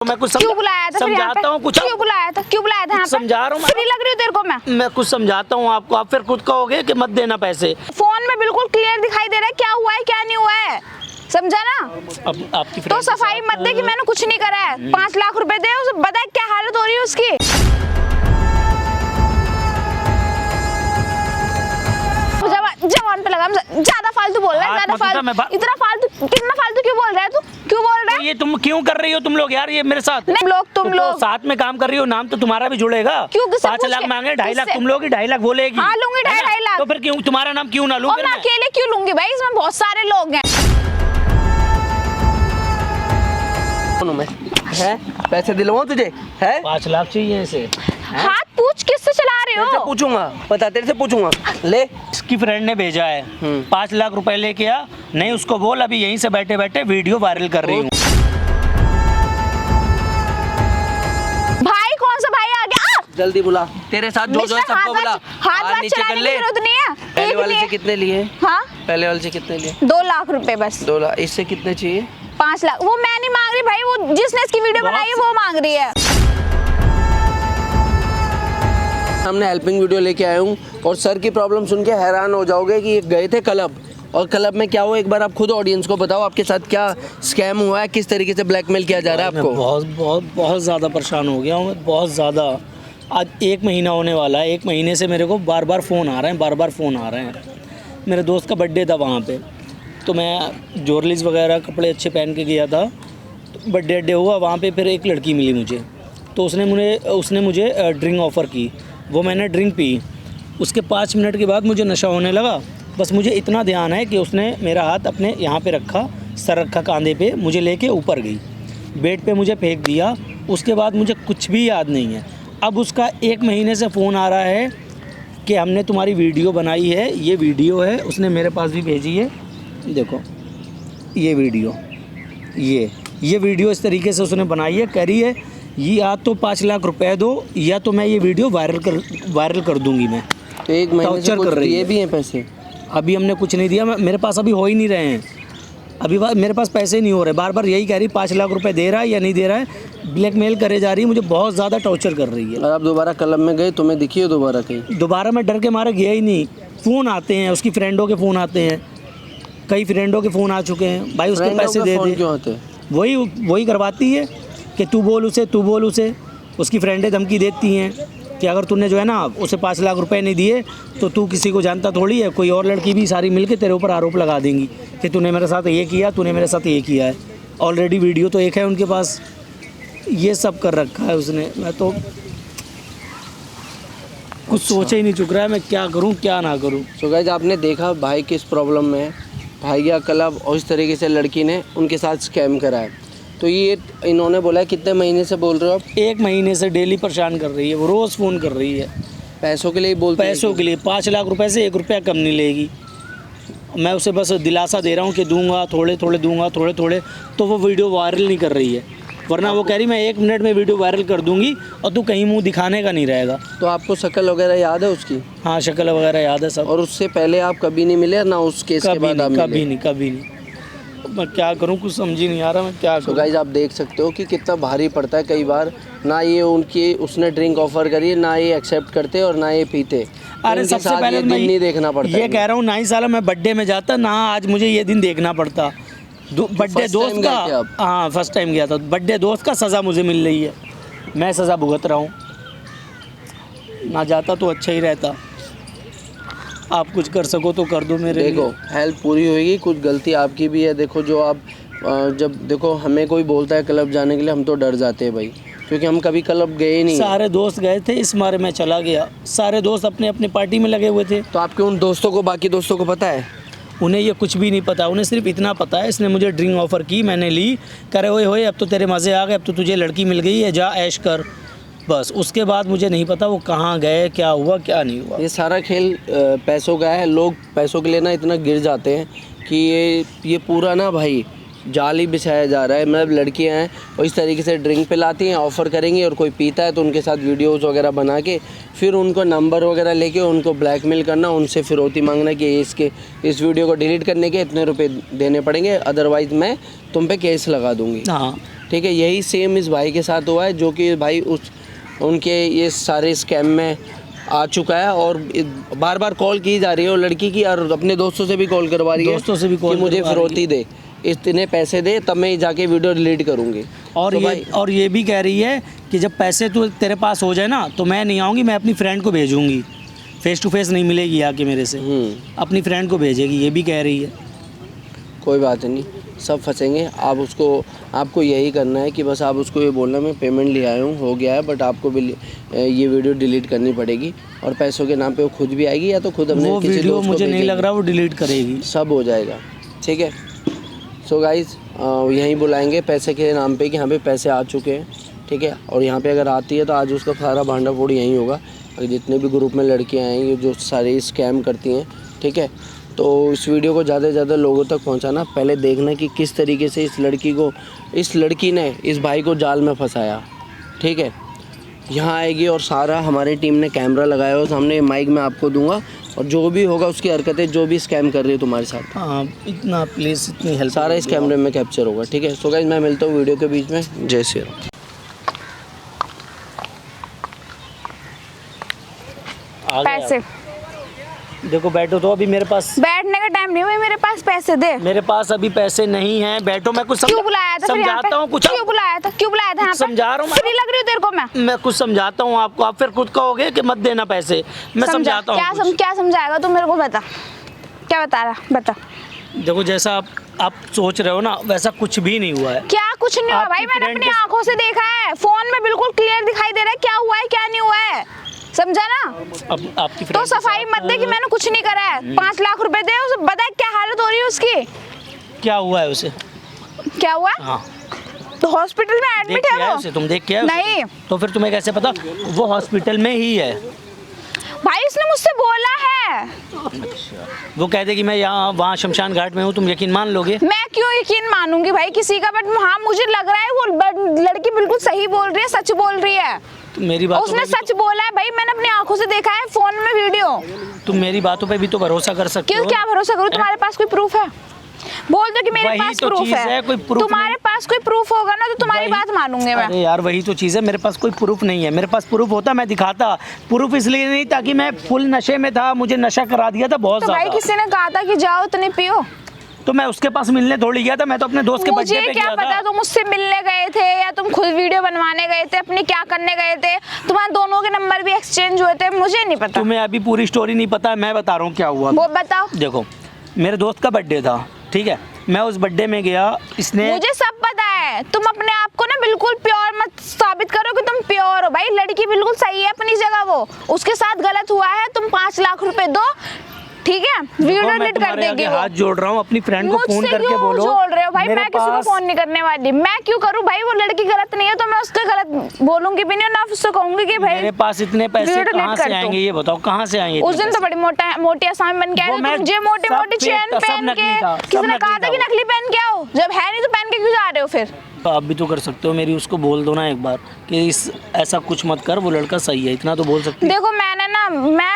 मैं कुछ क्यों बुलाया था? समझाता हूँ कुछ। क्यों बुलाया था? क्यों बुलाया था यहाँ पे? समझा रहा हूँ फ्री लग रही हूँ तेरे को मैं कुछ समझाता हूँ आपको, आप फिर खुद कहोगे कि मत देना पैसे। फोन में बिल्कुल क्लियर दिखाई दे रहा है क्या हुआ है क्या नहीं हुआ है, समझा ना? अब आपकी तो सफाई मत दे कि मैंने कुछ नहीं करा है। 5 लाख रुपए दे, उसे बता क्या हालत हो रही है उसकी। जवान पे लगा, ज्यादा फालतू बोल रहा है, ज्यादा फालतू, इतना फालतू, कितना फालतू क्यों बोल रहा है तू? क्यों बोल रहा है? ये तुम क्यों कर रही हो तुम लोग यार, ये मेरे साथ नहीं लोग, तुम लोग साथ में काम कर रही हो, नाम तो तुम्हारा भी जुड़ेगा। क्यों? 5 लाख मांगे, 2.5 लाख तुम लोगी, 2.5 लाख बोलेगी। हाँ लूंगी 2.5 लाख। तो फिर क्यों तुम्हारा नाम क्यों ना लूं? और मैं अकेले क्यों लूंगी भाई, इसमें बहुत सारे लोग हैं। है पैसे दिलवाऊं तुझे? है 5 लाख चाहिए इसे। हाथ पूछ किससे चला रहे तेरे से हो? पूछूंगा, पता तेरे से पूछूंगा। ले इसकी फ्रेंड ने भेजा है 5 लाख रुपए लेके आ, नहीं उसको बोल अभी यहीं से बैठे बैठे वीडियो वायरल कर रही हूँ। भाई कौन सा भाई आ गया? जल्दी बुला, तेरे साथ जो है सबको बुला। हाथ बात नीचे कर चलाने की ले। जरूरत नहीं है। पहले एक वाले लिए। से कितने लिए? हाँ पहले वाले से कितने लिए? 2 लाख रुपए बस। 2 लाख। इससे कितने चाहिए? 5 लाख। वो मैं नहीं मांग रही भाई, वो जिसने इसकी वीडियो बनाई है वो मांग रही है। हमने हेल्पिंग वीडियो लेके आया हूँ और सर की प्रॉब्लम सुन के हैरान हो जाओगे कि ये गए थे क्लब, और क्लब में क्या हुआ एक बार आप खुद ऑडियंस को बताओ, आपके साथ क्या स्कैम हुआ है, किस तरीके से ब्लैकमेल किया जा रहा है आपको? बहुत ज़्यादा परेशान हो गया हूँ मैं, बहुत ज़्यादा। आज 1 महीना होने वाला है, 1 महीने से मेरे को बार बार फ़ोन आ रहे हैं, मेरे दोस्त का बर्थडे था वहाँ पे, तो मैं जोरलीज वगैरह कपड़े अच्छे पहन के गया था, तो बर्थडे हुआ वहाँ पे, फिर एक लड़की मिली मुझे, तो उसने मुझे ड्रिंक ऑफ़र की, वो मैंने ड्रिंक पी। उसके 5 मिनट के बाद मुझे नशा होने लगा। बस मुझे इतना ध्यान है कि उसने मेरा हाथ अपने यहाँ पे रखा, सर रखा कांधे पे, मुझे लेके ऊपर गई, बेड पे मुझे फेंक दिया। उसके बाद मुझे कुछ भी याद नहीं है। अब उसका 1 महीने से फ़ोन आ रहा है कि हमने तुम्हारी वीडियो बनाई है, ये वीडियो है, उसने मेरे पास भी भेजी है, देखो ये वीडियो, ये वीडियो इस तरीके से उसने बनाई है, करी है, ये या तो 5 लाख रुपए दो या तो मैं ये वीडियो वायरल कर दूंगी। मैं तो 1 महीने से कुछ दिए भी हैं पैसे? अभी हमने कुछ नहीं दिया, मेरे पास अभी हो ही नहीं रहे हैं, अभी मेरे पास पैसे नहीं हो रहे। बार बार यही कह रही 5 लाख रुपए दे रहा है या नहीं दे रहा है, ब्लैकमेल करे जा रही है, मुझे बहुत ज़्यादा टॉर्चर कर रही है। और आप दोबारा क्लब में गए, तुम्हें दिखी हो दोबारा कहीं? दोबारा मैं डर के मारे गया ही नहीं। फ़ोन आते हैं, उसकी फ्रेंडों के फ़ोन आते हैं, कई फ्रेंडों के फ़ोन आ चुके हैं, भाई उसके पैसे दे दे। क्यों आते? वही करवाती है कि तू बोल उसे। उसकी फ्रेंडें धमकी देती हैं कि अगर तूने जो है ना उसे 5 लाख रुपए नहीं दिए तो तू किसी को जानता थोड़ी है, कोई और लड़की भी सारी मिलके तेरे ऊपर आरोप लगा देंगी कि तूने मेरे साथ ये किया, तूने मेरे साथ ये किया है। ऑलरेडी वीडियो तो एक है उनके पास, ये सब कर रखा है उसने। मैं तो कुछ सोच ही नहीं चुक रहा है मैं क्या करूं क्या ना करूं। सो गाइस आपने देखा भाई किस प्रॉब्लम में है, भाई गया क्लब और इस तरीके से लड़की ने उनके साथ स्कैम करा है। तो ये इन्होंने बोला कितने महीने से बोल रहे हो आप? 1 महीने से डेली परेशान कर रही है, वो रोज़ फ़ोन कर रही है, पैसों के लिए बोलते हैं? पैसों के लिए। 5 लाख रुपए से 1 रुपया कम नहीं लेगी। मैं उसे बस दिलासा दे रहा हूँ कि दूंगा, थोड़े थोड़े, तो वो वीडियो वायरल नहीं कर रही है, वरना वो कह रही मैं 1 मिनट में वीडियो वायरल कर दूंगी और तू कहीं मुंह दिखाने का नहीं रहेगा। तो आपको शक्ल वगैरह याद है उसकी? हाँ शक्ल वगैरह याद है सब। और उससे पहले आप कभी नहीं मिले ना उस केस के बाद? कभी नहीं। मैं क्या करूं, कुछ समझ ही नहीं आ रहा मैं क्या करूं। गाइस आप देख सकते हो कि कितना भारी पड़ता है कई बार, ना ये उसने ड्रिंक ऑफर करी, ना ये एक्सेप्ट करते और ना ये पीते। अरे सबसे पहले मैं नहीं देखना पड़ता, ये कह रहा हूँ, 9 साल में बर्थडे में जाता ना, आज मुझे ये दिन देखना पड़ता। बर्थडे दोस्त का, हाँ फर्स्ट टाइम गया था, बर्थडे दोस्त का सज़ा मुझे मिल रही है, मैं सज़ा भुगत रहा हूँ। ना जाता तो अच्छा ही रहता। आप कुछ कर सको तो कर दो मेरे लिए। देखो हेल्प पूरी होगी, कुछ गलती आपकी भी है। देखो जो आप जब देखो हमें कोई बोलता है क्लब जाने के लिए, हम तो डर जाते हैं भाई, क्योंकि हम कभी क्लब गए नहीं। सारे दोस्त गए थे, इस मारे में चला गया। सारे दोस्त अपने अपने पार्टी में लगे हुए थे। तो आपके उन दोस्तों को, बाकी दोस्तों को पता है? उन्हें ये कुछ भी नहीं पता, उन्हें सिर्फ इतना पता है इसने मुझे ड्रिंक ऑफ़र की, मैंने ली, करे होए अब तो तेरे मज़े आ गए, अब तो तुझे लड़की मिल गई है, जा ऐश कर, बस। उसके बाद मुझे नहीं पता वो कहाँ गए, क्या हुआ क्या नहीं हुआ। ये सारा खेल पैसों का है। लोग पैसों के लिए ना इतना गिर जाते हैं कि ये पूरा ना भाई जाल ही बिछाया जा रहा है। मतलब लड़कियां हैं और इस तरीके से ड्रिंक पिलाती हैं, ऑफ़र करेंगी और कोई पीता है तो उनके साथ वीडियोस वगैरह बना के फिर उनको नंबर वगैरह लेके उनको ब्लैकमेल करना, उनसे फिरौती मांगना कि इस वीडियो को डिलीट करने के इतने रुपए देने पड़ेंगे, अदरवाइज़ मैं तुम पे केस लगा दूँगी। हाँ ठीक है, यही सेम इस भाई के साथ हुआ है, जो कि भाई उनके ये सारे स्कैम में आ चुका है और बार बार कॉल की जा रही है वो लड़की की, और अपने दोस्तों से भी कॉल करवा रही है, दोस्तों से भी कॉल कि मुझे फिरौती दे, इतने पैसे दे तब मैं जाके वीडियो डिलीट करूँगी। और ये भी कह रही है कि जब पैसे तो तेरे पास हो जाए ना तो मैं नहीं आऊँगी, मैं अपनी फ्रेंड को भेजूँगी, फेस टू फेस नहीं मिलेगी आके मेरे से, अपनी फ्रेंड को भेजेगी, ये भी कह रही है। कोई बात नहीं, सब फंसेंगे। आपको यही करना है कि बस आप उसको ये बोलना मैं पेमेंट ले आया हूँ, हो गया है, बट आपको भी ये वीडियो डिलीट करनी पड़ेगी और पैसों के नाम पे वो खुद भी आएगी या तो खुद अपने वो किसी वीडियो दोस्त को मुझे नहीं भेजेगी। लग रहा वो डिलीट करेगी, सब हो जाएगा। ठीक है, सो गाइज़ यहीं बुलाएंगे पैसे के नाम पे कि यहाँ पे पैसे आ चुके हैं। ठीक है, और यहाँ पे अगर आती है तो आज उसका सारा भांडा फोड़ यहीं होगा। और जितने भी ग्रुप में लड़कियाँ आएंगी जो सारे स्कैम करती हैं, ठीक है, तो इस वीडियो को ज़्यादा से ज़्यादा लोगों तक पहुंचाना। पहले देखना कि किस तरीके से इस लड़की ने इस भाई को जाल में फंसाया। ठीक है, यहाँ आएगी और सारा हमारी टीम ने कैमरा लगाया हो सामने, माइक मैं आपको दूंगा और जो भी होगा उसकी हरकतें, जो भी स्कैम कर रही है तुम्हारे साथ, हाँ इतना प्लीज़ इतनी हेल्प, सारा इस कैमरे में कैप्चर होगा। ठीक है, सो गाइस मैं मिलता हूँ वीडियो के बीच में। जय श्री राम। पैसे देखो बैठो तो, अभी मेरे पास बैठने का टाइम नहीं हुआ, मेरे पास पैसे दे। मेरे पास अभी पैसे नहीं हैं, बैठो मैं कुछ क्यों बुलाया था फिर यहाँ पे? समझाता हूँ कुछ, क्यों बुलाया था यहाँ पे? समझा रहा हूँ फ्री लग रही हूँ तेरे को मैं कुछ समझाता हूँ आपको, आप फिर खुद कहोगे कि मत देना पैसे, मैं समझाता हूँ। क्या समझाएगा तू मेरे को, बता क्या बता रहा, बता। देखो जैसा आप सोच रहे हो ना वैसा कुछ भी नहीं हुआ है। क्या कुछ नहीं हुआ भाई, मैंने अपनी आंखों से देखा है, फोन में बिल्कुल क्लियर दिखाई दे रहा है क्या हुआ है क्या नहीं हुआ है, समझा ना? अब आपकी तो सफाई मत दे कि मैंने कुछ नहीं करा है। 5 लाख रुपए दे, उसे बता क्या हालत हो रही है उसकी, क्या हुआ है उसे, क्या हुआ? हाँ तो हॉस्पिटल में एडमिट है वो। उसे तुम देख के आए नहीं, तो फिर तुम्हें कैसे पता वो हॉस्पिटल में ही है? भाई उसने मुझसे बोला है। वो कहते कि मैं यहाँ वहाँ शमशान घाट में हूँ, तुम यकीन मान लोगे? मैं क्यों यकीन मानूंगी भाई किसी का, बट हाँ मुझे लग रहा है वो लड़की बिल्कुल सही बोल रही है, सच बोल रही है। मेरी बात उसने सच बोला है भाई, मैंने अपनी आंखों से देखा है फोन में वीडियो। तुम मेरी बातों पे भी तो भरोसा कर सकते हो। क्यों, क्या भरोसा करूं? तुम्हारे पास कोई प्रूफ है? बोल दो कि मेरे पास प्रूफ है। कोई प्रूफ तुम्हारे पास कोई प्रूफ होगा ना तो तुम्हारी बात मानूंगे मैं। अरे यार वही तो चीज़ है, मेरे पास कोई प्रूफ नहीं है। मेरे पास प्रूफ होता मैं दिखाता, प्रूफ इसलिए नहीं ताकि मैं फुल नशे में था, मुझे नशा करा दिया था बहुत ज्यादा। तो भाई किसी ने कहा था कि जाओ इतने पियो, तो मैं उसके पास मिलने थोड़ी गया था, मैं तो अपने दोस्त के बर्थडे पे गया था। मुझे क्या पता तुम मुझसे मिलने गए थे या तुम खुद वीडियो बनवाने गए थे, अपनी क्या करने गए थे, तुम्हारे दोनों के नंबर भी एक्सचेंज हुए थे, मुझे नहीं पता। तुम्हें अभी पूरी स्टोरी नहीं पता है, मैं बता रहा हूँ क्या हुआ। वो बताओ। देखो मेरे दोस्त का बर्थडे था, ठीक है, मैं उस बर्थडे में गया, इसने मुझे सब पता है। तुम अपने आप को ना बिल्कुल प्योर मत साबित करो कि तुम प्योर हो। भाई लड़की बिल्कुल सही है अपनी जगह, वो उसके साथ गलत हुआ है, तुम 5 लाख रुपए दो, ठीक है, वीडियो डिलीट कर देगी वो। हाथ जोड़ रहा हूँ, अपनी फ्रेंड को फोन करके बोलो। जोड़ रहे हो भाई, मैं किसी को फोन नहीं करने वाली। मैं क्यों करूँ भाई, वो लड़की गलत नहीं है तो मैं उसके गलत बोलूंगी भी नहीं, ना उससे कहूंगी कि भाई मेरे पास इतने पैसे कहाँ से आएंगे, ये बताओ कहाँ से आएंगे? उस दिन तो बड़ी मोटी आसामी बन के आए, मुझे मोटे मोटे चेन पहन के, किसी ने कहा था कि नकली पहन के आओ, जब है नहीं तो पहन के क्यों जा रहे हो फिर? आप भी तो कर सकते हो, मेरी उसको बोल दो ना एक बार कि ऐसा कुछ मत कर, वो लड़का सही है, इतना तो बोल सकते हो। देखो मैं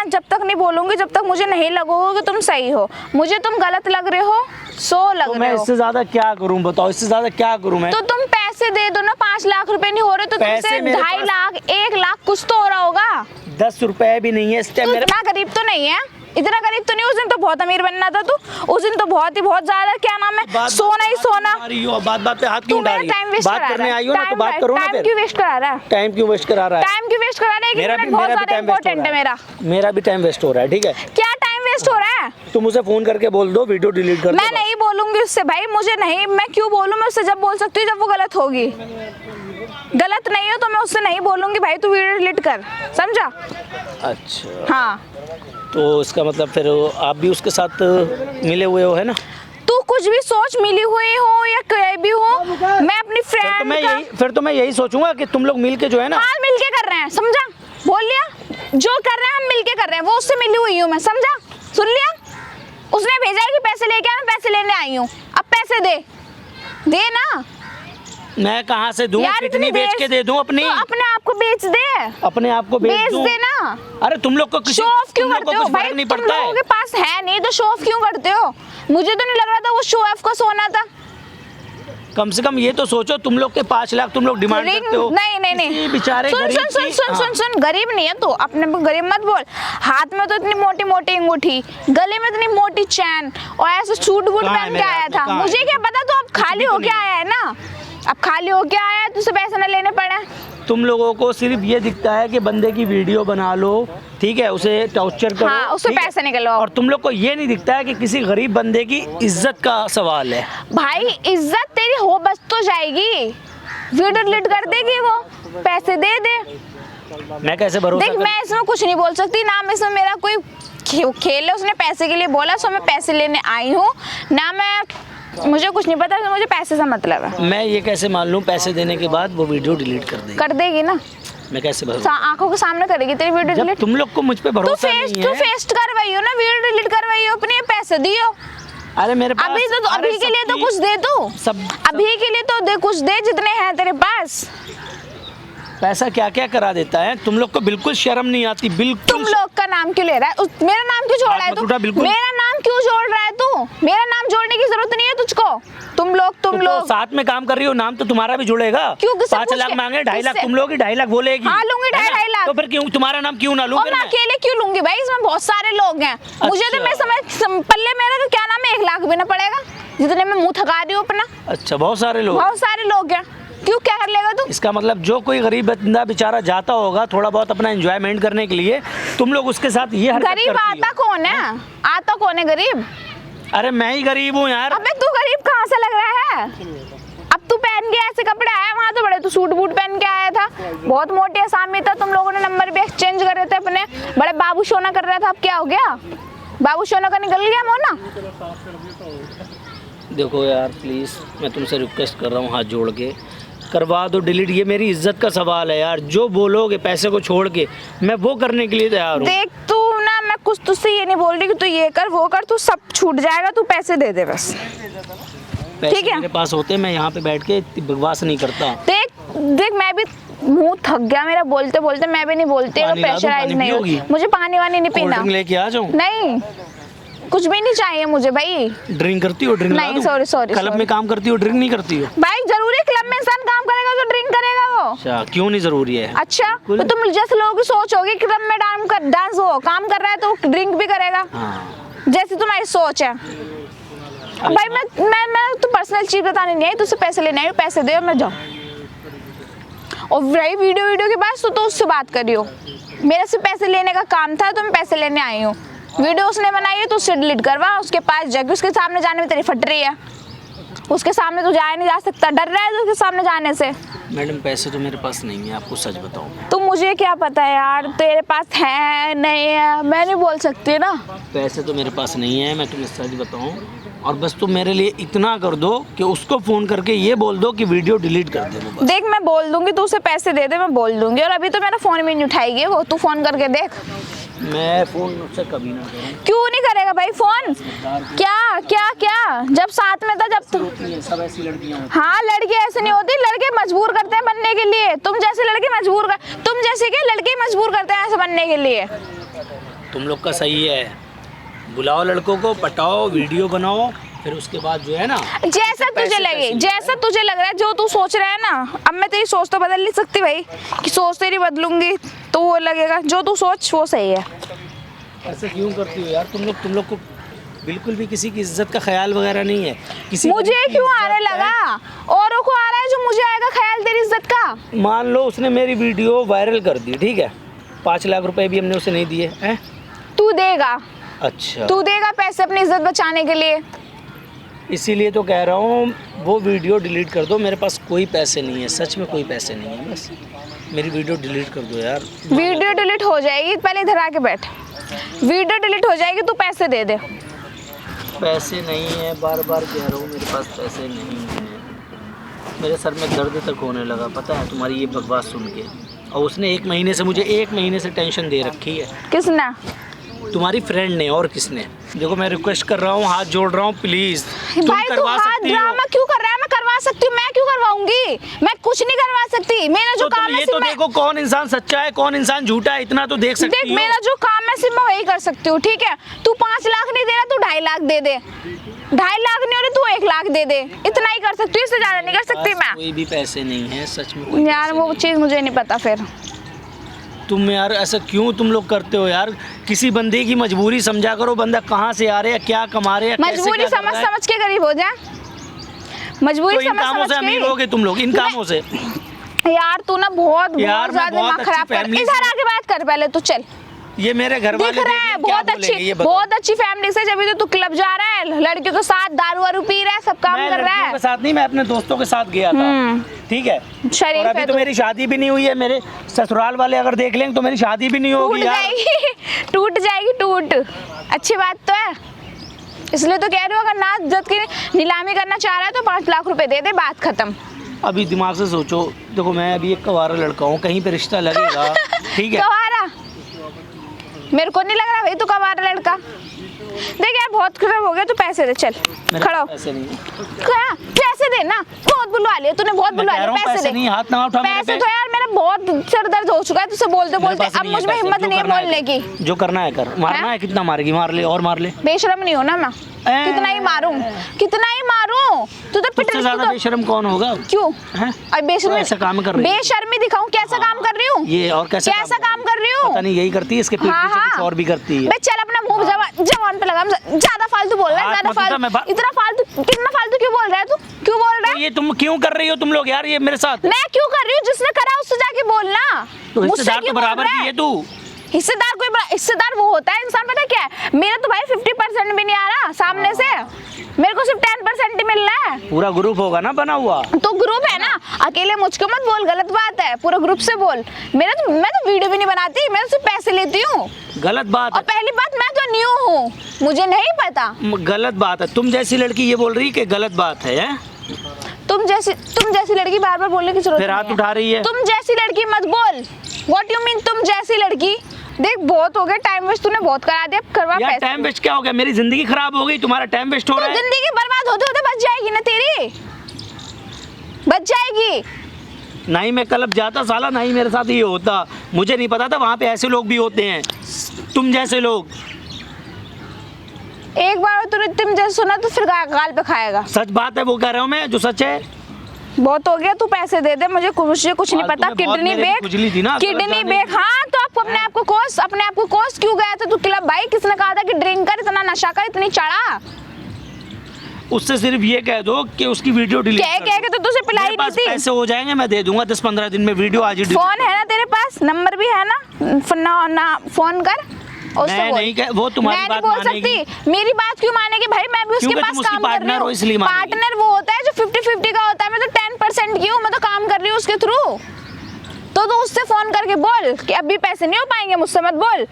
जब तक नहीं बोलूंगी जब तक मुझे नहीं लगोगे कि तुम सही हो, मुझे तुम गलत लग रहे हो, लग रहे हो। मैं इससे ज्यादा क्या करूं बताओ, इससे ज्यादा क्या करूं मैं? तो तुम पैसे दे दो ना, 5 लाख रुपए नहीं हो रहे तो तुमसे 2.5 लाख 1 लाख कुछ तो हो रहा होगा। 10 रुपए भी नहीं है इस टाइम। इतना गरीब तो नहीं है, इतना गरीब तो नहीं। उस दिन तो बहुत अमीर बनना था तू, उस दिन तो बहुत ज्यादा, क्या नाम है, सोना ही सोना। बात पे हाथ क्यों उठा रही है? बात करने आई हो ना तो बात करो ना। टाइम क्यों वेस्ट करा रहा है? टाइम क्यों वेस्ट करा रहा है? टाइम क्यों वेस्ट करा रहा है? मेरा बहुत ज्यादा इंपॉर्टेंट है मेरा भी टाइम वेस्ट हो रहा है, ठीक है? क्या टाइम वेस्ट हो रहा है? तुम उसे फोन करके बोल दो वीडियो डिलीट कर दो। मैं नहीं बोलूंगी उससे भाई, मुझे नहीं, मैं क्यों बोलूं? मैं उससे जब बोल सकती हूँ जब वो गलत होगी। गलत नहीं हो तो मैं उससे नहीं बोलूंगी भाई तू वीडियो डिलीट कर, समझा? अच्छा हाँ, तो इसका मतलब फिर आप भी उसके साथ मिले हुए हो, है ना? तू कुछ भी सोच, मिली हुई हो या कोई भी हो, मैं अपनी फ्रेंड फिर तो मैं यही सोचूंगा कि तुम लोग मिलके जो है ना, हाल मिलके कर रहे हैं, समझा? बोल लिया, जो कर रहे हैं हम मिलके कर रहे हैं, वो उससे मिली हुई हूँ मैं, समझा? सुन लिया? उसने भेजा है कि पैसे लेके आ, मैं पैसे लेने आई हूँ, अब पैसे दे, दे ना मैं कहाँ से दूँ? यार, कितनी इतनी बेच देर के दे दूँ अपनी? तो अपने आप को बेच दे, अपने आप को बेच दूँ? दे ना। अरे तुम लोग को किसी शो ऑफ क्यों तुम लोग को करते हो कुछ भाई? फर्क नहीं तुम पड़ता लोगों है? के पास है नहीं तो शो ऑफ क्यों करते हो? मुझे तो नहीं लग रहा था वो शो ऑफ का सोना था। कम से कम ये तो सोचो, तुम लोग के 5 लाख तुम लोग डिमांड रिंग करते हो। नहीं किसी बेचारे सुन गरीब सुन सुन की- सुन हाँ। सुन सुन गरीब नहीं है तू, अपने को गरीब मत बोल। हाथ में तो इतनी मोटी मोटी अंगूठी, गले में इतनी मोटी चैन और ऐसे सूट बूट कहाँ है पहन के मेरे आया हाथ में? था। कहाँ है? मुझे क्या पता, तो अब खाली भी तो होके नहीं आया है ना, अब खाली होके आया है, तुझसे पैसे ना लेने पड़े। तुम लोगों को सिर्फ ये दिखता है कि बंदे की वीडियो बना लो, ठीक है, उसे टॉर्चर करो, हाँ, उससे ठीक है? पैसे निकलवाओ। और तुम लोग को ये नहीं दिखता है कि किसी गरीब बंदे की इज्जत का सवाल है। भाई इज्जत तेरी हो बस तो जाएगी, वीडियो डिलीट कर देगी वो, पैसे दे दे। मैं कैसे भरोसा देख मैं इसमें कुछ नहीं बोल सकती ना, मैं इसमें मेरा कोई खेल है, उसने पैसे के लिए बोला सो मैं पैसे लेने आई हूँ ना। मुझे कुछ नहीं पता, मुझे पैसे से मतलब है। मैं ये कैसे मान लूँ पैसे देने के बाद वो वीडियो डिलीट कर देगी? कर देगी ना, मैं कैसे भरोसा? आंखों के सामने करेगी तेरी वीडियो जब डिलीट। तुम लोग को मुझ पे भरोसा नहीं तू है। फेस्ट करवाइयो ना, वीडियो डिलीट करवाइयो अपने, पैसे दियो। अरे मेरे पास अभी तो अरे अभी के लिए तो सबकी- कुछ दे तू, सब अभी के लिए तो दे, कुछ दे जितने हैं तेरे पास। पैसा क्या क्या करा देता है, तुम लोग को बिल्कुल शर्म नहीं आती। बिल्कुल तुम लोग का नाम क्यों ले रहा है? मेरा नाम क्यों जोड़ रहा है हाथ मत तू? उठा, बिल्कुल। मेरा नाम क्यों जोड़ रहा है तू? मेरा नाम जोड़ने की जरूरत नहीं है तुझको। तुम लोग तो साथ में काम कर रही हो, नाम तो तुम्हारा भी जुड़ेगा। क्यों? किससे 5 पूछ लाख के? मांगे, 2.5 लाख किससे? तुम लोग 2.5 लाख बोलेगी। हाँ, लूंगी है ना? 2.5 लाख। तो फिर क्यों तुम्हारा नाम क्यों ना लूं? और फिर मैं मैं अकेले क्यों लूंगी भाई? इसमें बहुत सारे लोग हैं। मुझे तो अच्छा। मैं पल्ले मेरा तो क्या नाम है, 1 लाख भी ना पड़ेगा जितने में मुंह थका रही हूँ अपना। अच्छा, बहुत सारे लोग। बहुत सारे लोग हैं, क्यों क्या कर लेगा तू? इसका मतलब जो कोई गरीब बंदा बेचारा जाता होगा थोड़ा बहुत अपना एंजॉयमेंट करने के लिए, तुम लोग उसके साथ ये हरकत गरीब करती आता हो। कौन है? आता कौन है गरीब? अरे मैं ही गरीब हूँ यार। अबे तू गरीब कहाँ से लग रहा है? अब तू पहन के ऐसे कपड़े आया, वहाँ तो बड़े तू सूट बूट पहन के आया था, बहुत मोटे आसामी था। तुम लोगों ने नंबर भी एक्सचेंज कर रहे थे अपने, बड़े बाबू सोना कर रहा था। अब क्या हो गया? बाबू सोना का निकल गया मोना। देखो यार प्लीज़, मैं तुमसे रिक्वेस्ट कर रहा हूँ हाथ जोड़ के, करवा दो डिलीट। ये मेरी इज्जत का सवाल है यार, जो बोलोगे पैसे को छोड़ के मैं वो करने के लिए तैयार हूँ। देख तू ना, मैं कुछ तुझसे ये नहीं बोल रही कि तू ये कर वो कर, तू सब छूट जाएगा, तू पैसे दे दे बस। पैसे ठीक है। मेरे पास होते मैं यहाँ पे बैठ के इतनी बकवास नहीं करता। देख मैं भी मुंह थक गया मेरा बोलते बोलते, मैं भी नहीं बोलती, पानी ला दूं? प्रेशराइज पानी नहीं पियोगी? हो। मुझे पानी वानी नहीं कोल्ड पीना। ड्रिंक लेके आ जाऊँ? नहीं, कुछ भी नहीं चाहिए मुझे भाई। ड्रिंक करती हो? ड्रिंक ला नहीं, दूं? sorry, क्लब में काम करती हो, ड्रिंक नहीं करती हो? भाई जरूरी है क्लब में इंसान काम करेगा तो ड्रिंक करेगा वो? अच्छा, क्यों नहीं जरूरी है? अच्छा, तो तुम जैसे लोगों की सोच होगी क्लब में डांस हो काम कर रहा है तो ड्रिंक भी करेगा, हाँ। जैसी तुम्हारी सोच है। भाई मैं तो पर्सनल चीज बताने नहीं आई, तुझसे पैसे लेने आई हूँ, पैसे दे और मैं जाऊँ। और भाई वीडियो के बाद तो उससे बात करियो, मेरे से पैसे लेने का काम था तो मैं पैसे लेने आई हूँ। वीडियो उसने बनाई है तो उससे डिलीट करवा, उसके पास जाके उसके सामने जाने में तेरी फट रही है, उसके सामने तो जाया नहीं जा सकता, डर रहा है तो उसके सामने जाने से। मैडम पैसे तो मेरे पास नहीं है, आपको सच बताऊं। तो मुझे क्या पता है यार, तेरे पास है नहीं है, मैं नहीं बोल सकती ना। पैसे तो मेरे पास नहीं है, मैं तुम्हें सच बताऊं। और बस तुम मेरे लिए इतना कर दो कि उसको फ़ोन करके ये बोल दो कि वीडियो डिलीट कर दे वो बस। देख मैं बोल दूंगी, तू उसे पैसे दे दे, मैं बोल दूंगी। और अभी तो मेरा फ़ोन भी नहीं उठाएगी वो, तू फ़ोन करके देख। मैं फ़ोन मुझसे कभी ना करूँ। क्यों नहीं करेगा भाई फ़ोन? क्या क्या क्या जब साथ में था जब तू। सब ऐसी लड़कियाँ होती हाँ, लड़के ऐसे नहीं होती, लड़के मजबूर करते हैं बनने के लिए। तुम जैसे लड़के मजबूर कर, तुम जैसे के लड़के मजबूर करते हैं ऐसे बनने के लिए। हैं। तुम लोग का सही है, बुलाओ लड़कों को, पटाओ, वीडियो बनाओ, फिर उसके बाद जो है ना जैसा तुझे लगे, जैसा तुझे लग रहा है, जो तू सोच रहा है ना। अब मैं तेरी सोच तो बदल नहीं सकती भाई, कि सोच तेरी बदलूंगी तो वो लगेगा, जो तू सोच वो सही है। ऐसे क्यों करती हो यार तुम लोग को बिल्कुल भी किसी की इज्जत का ख्याल वगैरह नहीं है। किसी मुझे की क्यों इज्जत आने है। लगा? औरों को आ रहा है, जो मुझे आएगा ख्याल तेरी इज्जत का। मान लो उसने मेरी वीडियो वायरल कर दी, ठीक है, 5 लाख रुपए भी हमने उसे नहीं दिए हैं। तू देगा, अच्छा, तू देगा पैसे अपनी इज्जत बचाने के लिए। इसीलिए तो कह रहा हूँ वो वीडियो डिलीट कर दो। मेरे पास कोई पैसे नहीं है, सच में कोई पैसे नहीं है, बस मेरी वीडियो डिलीट कर दो यार। वीडियो डिलीट हो जाएगी, पहले इधर आके बैठ। वीडियो डिलीट हो जाएगी, तू पैसे दे दे। पैसे नहीं है, बार बार कह रहा हूँ मेरे पास पैसे नहीं है। मेरे सर में दर्द तक होने लगा, पता है, तुम्हारी ये बकवास सुन के। और उसने 1 महीने से मुझे 1 महीने से टेंशन दे रखी है। किसने? तुम्हारी फ्रेंड ने और किसने? देखो मैं रिक्वेस्ट कर रहा हूँ, हाथ जोड़ रहा हूँ, प्लीज तुम भाई तू करवा हाथ सकती हो। ड्रामा क्यों कर रहा है? मैं करवा सकती हूँ, मैं क्यों करवाऊंगी? मैं कुछ नहीं करवा सकती, मेरा जो तो काम तुम है ये तो देखो कौन इंसान सच्चा है कौन इंसान झूठा है, इतना तो देख सकती देख हो। मेरा जो काम है सिर्फ मैं वही कर सकती हूँ, ठीक है? तू 5 लाख नहीं दे रहा, तू 2.5 लाख दे दे। 2.5 लाख नहीं हो रही, तू 1 लाख दे दे, इतना ही कर सकती हूँ, इससे ज्यादा नहीं कर सकती मैं। कोई भी पैसे नहीं है सच में, कोई यार पैसे वो चीज मुझे नहीं पता फिर। नहीं। तुम यार ऐसा क्यों तुम लोग करते हो यार? किसी बंदे की मजबूरी समझा करो, बंदा कहाँ से आ रहे हैं, क्या कमा रहे हैं, कैसे मजबूरी क्या कर समझ रहा है। समझ के गरीब हो जा, मजबूरी तो इन समझ कामों समझ से अमीर के। होगे तुम लोग, इन कामों से। यार तू ना बहुत यार, बहुत मैं ज्यादा बहुत दिमाग अच्छी खराब कर। फैमिली इधर से- आके बात कर पहले तू, चल। ये मेरे घर वाले दिख रहा है देख क्या बहुत बोलेंगे, अच्छी, ये बताओ। बहुत अच्छी फैमिली से, जब भी तो तू क्लब जा रहा है, लड़कियों के साथ दारू वारू पी रहा है, सब काम मैं कर रहा लड़कियों है। के साथ नहीं, मैं अपने दोस्तों के साथ गया था, ठीक है? शरीफ और अभी है तो तू। मेरी शादी भी नहीं हुई है, मेरे ससुराल वाले अगर देख लेंगे तो मेरी शादी भी नहीं टूट होगी यार। जाएगी टूट जाएगी, टूट। अच्छी बात तो है, इसलिए तो कह रही हूँ, अगर ना इज्जत की नीलामी करना चाह रहा है तो 5 लाख रुपए दे दे, बात खत्म। अभी दिमाग से सोचो, देखो मैं अभी एक कवारा लड़का हूँ, कहीं पे रिश्ता लगेगा, ठीक है? कवारा? मेरे को नहीं लग रहा भाई तू कवारा लड़का। देख यार बहुत खराब हो गया, तू पैसे दे, चल मेरे खड़ा हो। पैसे नहीं है। क्या? पैसे दे ना, बहुत बुलवा लिया तूने, बहुत मैं बुलवा कह लिया, रहा हूँ, पैसे पैसे दे। नहीं, हाथ ना उठा मेरे पैसे पे। तो यार मेरा बहुत सर दर्द हो चुका है तुझसे बोलते मेरे बोलते, पास अब नहीं मुझ है में पैसे, हिम्मत जो नहीं है करना बोलने कर। की। जो करना है कर, मारना है कितना मारेगी, मार ले और मार ले। बेशरम नहीं हो ना मैं, कितना ही मारूं, कितना ही मारूं, तू तो पिट तुझसे ज्यादा बेशरम कौन होगा? क्यों? हैं? अब बेशर्मी, तो ऐसा काम कर रही है। बेशर्मी दिखाऊं? कैसा काम कर रही हूँ? ये और कैसा काम कर रही हूँ? पता नहीं, यही करती है, इसके पीठ हाँ, पीछे कुछ हाँ। और भी करती है। बे चल अपना मुंह जवान पे लगा, ज्यादा फालतू बोल रहा है, हाथ ज्यादा मत उठा, मैं फालतू, इतना फालतू, कितना फालतू क्यों बोल रहा है तू? क्यों बोल रहा तो है? ये तुम क्यों कर रही हो तुम लोग यार, ये मेरे साथ? मैं क्यों कर रही हूँ? जिसने करा उससे जाके बोलना। तो मुझसे हिस्सेदार तो क्यों बोल बराबर रहा की है? है तू। हिस्सेदार कोई हिस्सेदार वो होता है इंसान, पता क्या है? मेरा तो भाई 50% भी नहीं आ रहा सामने से, मेरे को सिर्फ 10% ही मिल रहा है। पूरा ग्रुप होगा ना बना हुआ? तो ग्रुप है ना, अकेले मुझको मत बोल, गलत बात है, पूरा ग्रुप से बोल। मैं तो वीडियो भी नहीं बनाती, मैं तो सिर्फ पैसे लेती हूँ। गलत बात और है, पहली बात मैं तो न्यू हूँ, मुझे नहीं पता। गलत बात है। तुम जैसी लड़की ये बोल रही कि गलत बात है, हैं? तुम जैसी लड़की बार बार बोलने की जरूरत फिर नहीं हाथ है। उठा रही है। तुम जैसी लड़की मत बोल। व्हाट यू मीन तुम जैसी लड़की? देख बहुत हो गया, टाइम वेस्ट तूने बहुत करा दिया, करवा यार पैसे। टाइम वेस्ट क्या हो गया? मेरी जिंदगी खराब हो गई, तुम्हारा टाइम वेस्ट हो तो रहा है। जिंदगी बर्बाद होते होते बच जाएगी ना तेरी, बच जाएगी। ना ही मैं क्लब जाता साला, ना ही मेरे साथ ये होता। मुझे नहीं पता था वहाँ पे ऐसे लोग भी होते हैं, तुम जैसे लोग। एक बार तूने तुम जैसे सुना तो फिर गाल पे खाएगा। सच बात है, वो कह रहा हूँ मैं, जो सच है। बहुत हो गया, तू पैसे दे दे, मुझे कुछ नहीं पता। फालतू में बहुत किडनी मेरे भी खुजली थी ना, किडनी जाने बेक। की। हाँ तो आपको अपने आप को कोस क्यों गया था तू क्लब? भाई किसने कहा था कि ड्रिंक कर, इतना नशा कर, इतनी चढ़ा? उससे सिर्फ ये कह दो कि उसकी वीडियो डिलीट कह के तो तुझे पिलाई मेरे नहीं पास थी। पैसे हो जाएंगे, मैं दे दूंगा 10-15 दिन में वीडियो आज ही delete फोन है ना तेरे पास, नंबर भी है ना, फोन कर उससे मैं बोल। नहीं कह, वो तुम्हारी मैं बात नहीं बोल मानेगी। सकती, मेरी बात क्यों मानेगी भाई? मैं भी उसके क्योंकि पास तुम उसकी काम कर रही partner हो, इसलिए हूँ। मानेगी। पार्टनर वो होता है जो 50-50 का होता है, मैं तो 10% की हूँ, मैं तो काम कर रही हूँ उसके थ्रू। तो उससे फोन करके बोल कि अभी पैसे नहीं हो पाएंगे, मुझसे मत बोल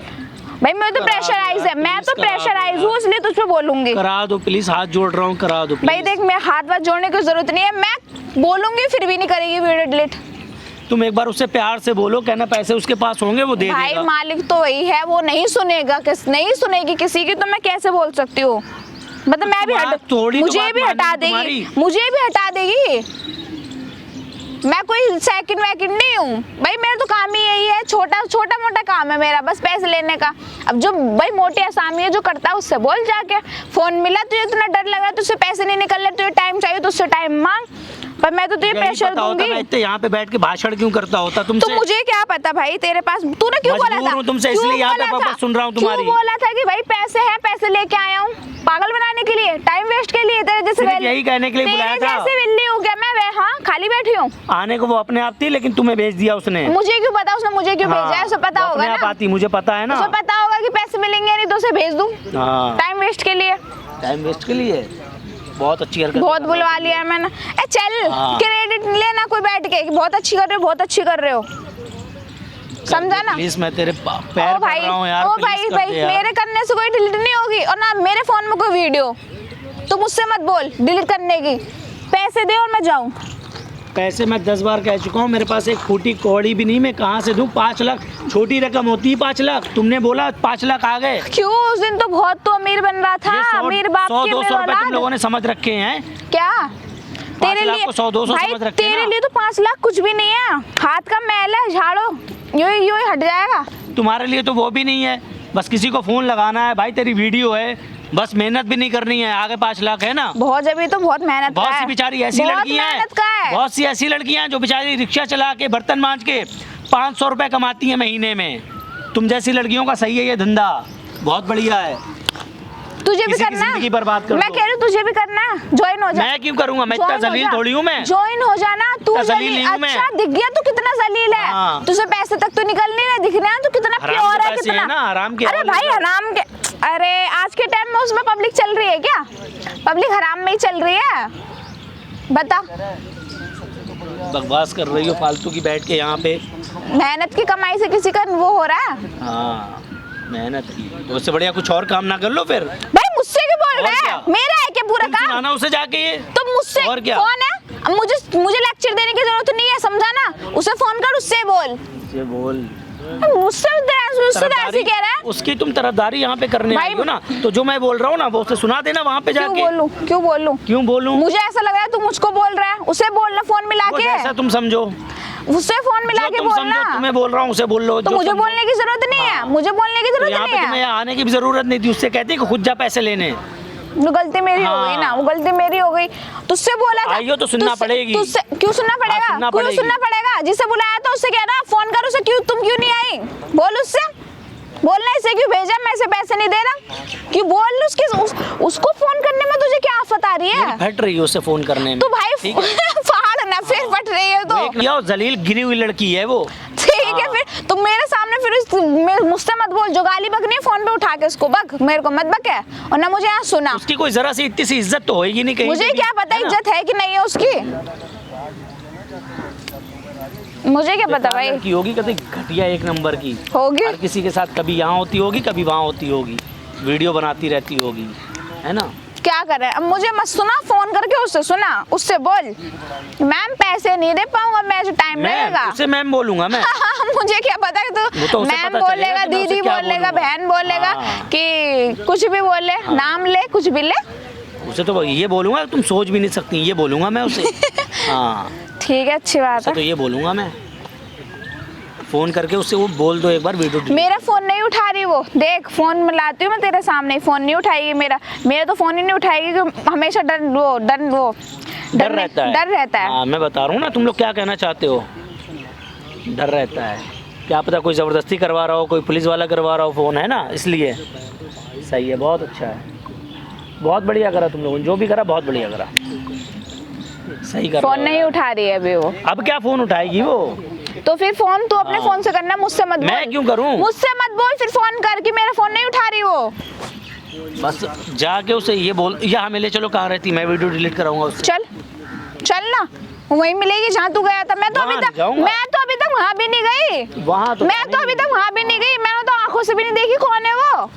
भाई। मैं तो प्रेशराइज है, मैं तो प्रेशराइज हूँ, इसलिए तुझ पे बोलूंगी। करा दो प्लीज, हाथ जोड़ रहा हूँ, करा दो भाई प्लीज। देख, मैं हाथ जोड़ने की जरूरत नहीं है, मैं बोलूंगी फिर भी नहीं करेगी वीडियो डिलीट। तुम एक बार उससे प्यार से बोलो, कहना पैसे उसके पास होंगे, वो दे भाई देगा। मालिक तो वही है, वो नहीं सुनेगा, नहीं सुनेगी किसी की, तो मैं कैसे बोल सकती हूँ? मतलब मैं भी मुझे भी हटा देगी, मुझे भी हटा देगी। मैं कोई सेकंड वैकेंड नहीं हूँ भाई, मेरा तो काम ही यही है, छोटा मोटा काम है मेरा, बस पैसे लेने का। अब जो भाई मोटी आसामी है जो करता है उससे बोल जाके, फोन मिला तुझे इतना डर लग रहा है, तुझसे पैसे नहीं निकल रहे, तुझे टाइम चाहिए तो उससे टाइम मांग, पर मैं तो तुझे प्रेशर दूंगी। मैं इतने यहाँ पे बैठ के भाषण क्यों करता होता तुमसे? तो मुझे क्या पता भाई, तेरे पास तूने क्यों बोला मजबूर था? हूँ तुमसे, क्यों इसलिए यहाँ पे बोला वापस था? सुन रहा हूँ तुम्हारी। क्यों बोला था कि भाई पैसे हैं, पैसे लेके आया हूँ? पागल बनाने के लिए, टाइम वेस्ट के लिए, तेरे जैसे सिर्फ यही कहने के लिए बुलाया था। जैसे बिल्ली हो गया मैं, हाँ खाली बैठी हूँ। आने को वो अपने आप थी, लेकिन तुम्हें भेज दिया उसने। मुझे क्यों पता उसने मुझे क्यों भेजा है? उसे पता होगा अपने आप ना, आती, मुझे पता है ना। उसे पता होगा कि पैसे मिलेंगे नहीं तो उसे भेज दूँ हाँ, टाइम वेस्ट के लिए। टाइम वेस्ट के लिए बहुत अच्छी हरकत। बहुत बुलवा लिया है मैंने। चल हाँ। क्रेडिट लेना कोई बैठ के, बहुत अच्छी कर रहे हो, बहुत अच्छी कर रहे हो, समझा ना? प्लीज, मैं तेरे पैर ओ भाई, पड़ रहा हूँ यार, ओ प्लीज भाई कर भाई दे यार। मेरे करने से कोई डिलीट नहीं होगी, और ना मेरे फोन में कोई वीडियो। तुम मुझसे मत बोल डिलीट करने की, पैसे दे और मैं जाऊं। पैसे मैं 10 बार कह चुका हूँ, मेरे पास एक फूटी कौड़ी भी नहीं, मैं कहाँ से दूँ 5 लाख? छोटी रकम होती है 5 लाख, तुमने बोला 5 लाख आ गए। क्यों? उस दिन तो बहुत तो अमीर बन रहा था, अमीर बाप की 100-200 रुपए तुम लोगों ने समझ रखे हैं क्या? तेरे लाख लिए को 100-200 भाई, समझ रखे हैं तेरे ना? लिए तो 5 लाख कुछ भी नहीं है, हाथ का मैल है, झाड़ो यूं ही हट जाएगा। तुम्हारे लिए तो वो भी नहीं है, बस किसी को फोन लगाना है, भाई तेरी वीडियो है, बस मेहनत भी नहीं करनी है, आगे 5 लाख है ना। बहुत जब तो बहुत मेहनत का बहुत है, सी बेचारी ऐसी बहुत लड़कियां हैं, मेहनत का है। बहुत सी ऐसी लड़कियां हैं जो बेचारी रिक्शा चला के बर्तन मांज के 500 रुपए कमाती हैं महीने में। तुम जैसी लड़कियों का सही है ये धंधा, बहुत बढ़िया है। तुझे भी किसी की करना जिंदगी बर्बाद कर मैं दो। कह रही हूँ तुझे भी करना है, ज्वाइन हो जा। मैं क्यों करूंगा, मैं इतना जलील थोड़ी हूँ मैं। ज्वाइन हो जाना तू। इतना जलील नहीं हूँ मैं। अच्छा दिख गया तू कितना जलील है। हाँ। तुझे पैसे तक तो निकल नहीं रहा, दिख रहा है तू कितना हराम प्योर के है, पैसे कितना हैं ना, हराम के। अरे भाई हराम के, अरे आज के टाइम में उसमें पब्लिक चल रही है क्या? पब्लिक हराम में ही चल रही है, बता। बकवास कर रही हो फालतू की बैठ के यहाँ पे। मेहनत की कमाई से किसी का वो हो रहा है? हाँ मेहनत की, तो उससे बढ़िया कुछ और काम ना कर लो फिर। भाई मुझसे क्यों बोल और रहा है? क्या? मेरा है क्या पूरा तुम काम? सुनाना उसे जाके ये। तो मुझसे और क्या? कौन है? अब मुझे लेक्चर देने की जरूरत नहीं है, समझा ना? उसे फोन कर, उससे बोल। ये बोल मुझसे ऐसे कह रहा है। उसकी तुम तरफदारी यहाँ पे करने भाई- आई हो ना, तो जो मैं बोल रहा हूँ ना वो उसे सुना देना वहाँ पे क्यों जाके। बोलूं? क्यों बोलूं? क्यों बोलूं? मुझे ऐसा लग रहा है तू मुझको बोल रहा है, उसे बोलना फोन मिला वो के। जैसा तुम समझो, उससे फोन मिला जो के तुम बोलना। समझो, तुम्हें बोल रहा हूँ उसे बोल लो। तो जो मुझे समझो। बोलने की जरूरत नहीं है, हाँ। मुझे बोलने की तो जरूरत यहाँ पे नहीं तुम्हें है। आने की भी जरूरत नहीं थी, उससे कहती कि खुद जा पैसे लेने। वो गलती मेरी हो गई ना, वो गलती मेरी हो गई। तुझसे बोला था। आई हो तो सुनना पड़ेगी। तुझसे क्यों सुनना पड़ेगा? सुनना क्यों पड़ेगी। सुनना पड़ेगा? जिसे बुलाया था उससे कह रहा फोन कर, उसे क्यों तुम क्यों नहीं आई? बोल उससे, बोलना इसे क्यों भेजा, मैं इसे पैसे नहीं दे रहा। क्यों बोल उसको फोन करने में तुझे क्या आफत आ रही है? फट रही है उससे फोन करने में। तू भाई ठीक है? फाड़ ना, फिर फट रही है तो। वो एक लिया, जलील गिरी हुई लड़की है वो। ठीक है फिर तुम मेरे सामने फिर मुझसे मत बोल, जो गाली बकनी है फोन पे उठा के उसको बक, मेरे को मत बके। और ना मुझे यहाँ सुना, उसकी कोई जरा सी इतनी सी इज्जत तो होगी नहीं कहीं मुझे पे भी, क्या पता है ना? इज्जत है कि नहीं है उसकी, मुझे क्या पता भाई। की होगी कभी घटिया एक नंबर की, होगी। हर किसी के साथ कभी यहाँ होती होगी कभी वहाँ होती होगी, वीडियो बनाती रहती होगी, है ना? क्या कर रहे हैं? अब मुझे मत सुना, फोन करके उससे सुना, उससे बोल मैम पैसे नहीं दे पाऊंगा मैं, जो टाइम लगेगा। उसे मैम बोलूंगा मैं। मुझे क्या पता है वो तू तो उसे मैम पता बोलेगा, चलेगा कि मैं उसे दीदी क्या बोलेगा, बोलूंगा। बहन बोलेगा हाँ। कि कुछ भी बोले, नाम ले, कुछ भी ले। उसे तो ये बोलूंगा तुम सोच भी नहीं सकती, ये बोलूंगा मैं उसे। हाँ ठीक है, अच्छी बात उसे है। तो ये बोलूंगा मैं, फोन करके उससे वो बोल दो एक बार वीडियो डिलीट। मेरा फोन नहीं उठा रही वो, देख फोन मिलाती हूँ मैं तेरे सामने, फोन नहीं उठाएगी मेरा तो फोन ही नहीं उठाएगी, कि हमेशा डर रहता है। हाँ मैं बता रहा हूँ ना, तुम लोग क्या कहना चाहते हो, डर रहता है। क्या पता कोई ज़बरदस्ती करवा रहा हो, कोई पुलिस वाला करवा रहा हो फ़ोन, है ना, इसलिए। सही है, बहुत अच्छा है, बहुत बढ़िया करा तुम लोगों ने, जो भी करा बहुत बढ़िया करा, सही करा। फोन नहीं उठा रही है अभी वो, अब क्या फ़ोन उठाएगी वो? तो फिर फोन तू अपने हाँ। फोन से करना, मुझसे मत बोल। मैं क्यों करूं? मुझसे मत बोल, फिर फोन कर कि मेरा फोन नहीं उठा रही वो। बस जाके उसे ये बोल, या हमें ले चलो, कहाँ रहती, मैं वीडियो डिलीट कराऊंगा उससे। चल ना, वहीं मिलेगी जहाँ तू गया था। मैं तो वहाँ अभी तक वहाँ भी नहीं गई। वहाँ तो मैं तो अभी तक वहाँ भी नहीं गई, मैंने तो आंखों से भी नहीं देखी कौन है वो।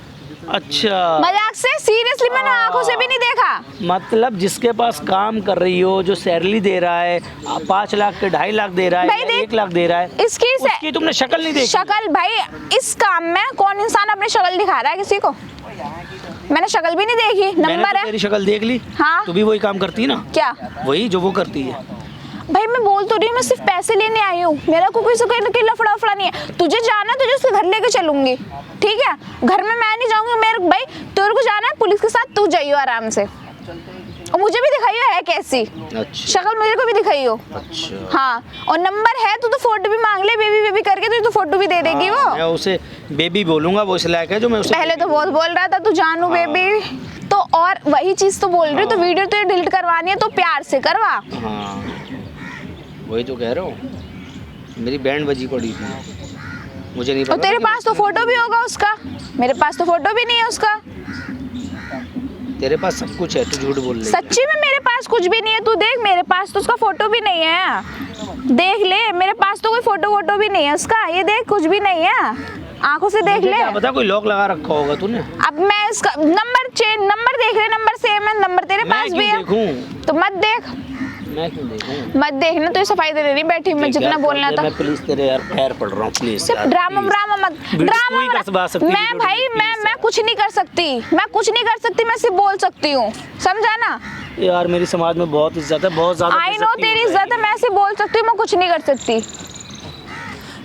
अच्छा, मजाक से, सीरियसली मैंने आंखों से भी नहीं देखा। मतलब जिसके पास काम कर रही हो, जो सैलरी दे रहा है 5 लाख के 2.5 लाख दे रहा है, भाई या देख, 1 लाख दे रहा है, उसकी तुमने शक्ल नहीं देखी। शक्ल भाई, इस काम में कौन इंसान अपनी शक्ल दिखा रहा है किसी को? मैंने शक्ल भी नहीं देखी, मैंने नंबर तो है। तेरी शक्ल देख ली। हाँ। तू भी वही काम करती ना, क्या? वही जो वो करती है। भाई मैं बोल तो रही हूँ, मैं सिर्फ पैसे लेने आई हूँ, मेरा को किसी को लफड़ा नहीं है। तुझे जाना है, तुझे उसके घर लेके चलूंगी, ठीक है? घर में मैं नहीं जाऊंगी, मेरे भाई तेरे को जाना है पुलिस के साथ, तू जाइयो आराम से। और मुझे भी दिखाइयो है कैसी अच्छा शक्ल, मेरे को भी दिखाइयो। अच्छा, हाँ, और नंबर है तो फोटो भी मांग ले, बेबी बेबी करके, तुझे तो फोटो भी दे देगी वो। मैं उसे बेबी बोलूंगा, वो इस लायक है जो मैं उसे। पहले तो बहुत बोल रहा था तू जानू बेबी, तो और वही चीज तो बोल रही हूँ। तो वीडियो तो डिलीट करवानी है तो प्यार से करवा। हाँ वही तो कह रहा हूँ, मेरी बैंड बजी पड़ी थी, मुझे नहीं पता। और तेरे पास तो फोटो भी होगा उसका, मेरे पास तो फोटो भी नहीं है उसका। तेरे पास सब कुछ है, तू झूठ बोल रही है। सच्ची में मेरे पास कुछ भी नहीं है, तू देख मेरे पास तो उसका फोटो भी नहीं है, देख ले मेरे पास तो कोई फोटो वोटो भी नहीं है उसका, ये देख कुछ भी नहीं है, आंखों से देख मुझे ले। क्या पता, कोई लॉक लगा रखा होगा तूने। अब मैं इसका नंबर देख ले, नंबर सेम है, नंबर तेरे मैं पास भी क्यों है देखूं? तो मत देख। मैं क्यों देखूं? मत देखना, तो सफाई दे रही बैठी मैं देख जितना यार, बोलना था। मैं प्लीज तेरे यार पैर पड़ रहा हूँ प्लीज। सिर्फ ड्रामा ड्रामा मत वीडियो ड्रामा कोई कर सकती है, मैं वीडियो भाई delete मैं please मैं कुछ नहीं कर सकती, मैं कुछ नहीं कर सकती, मैं सिर्फ बोल सकती हूँ, समझा ना? यार मेरी समाज में बहुत इज्जत है, बहुत ज्यादा आई नो तेरी इज्जत है, मैं सिर्फ बोल सकती हूँ, मैं कुछ नहीं कर सकती।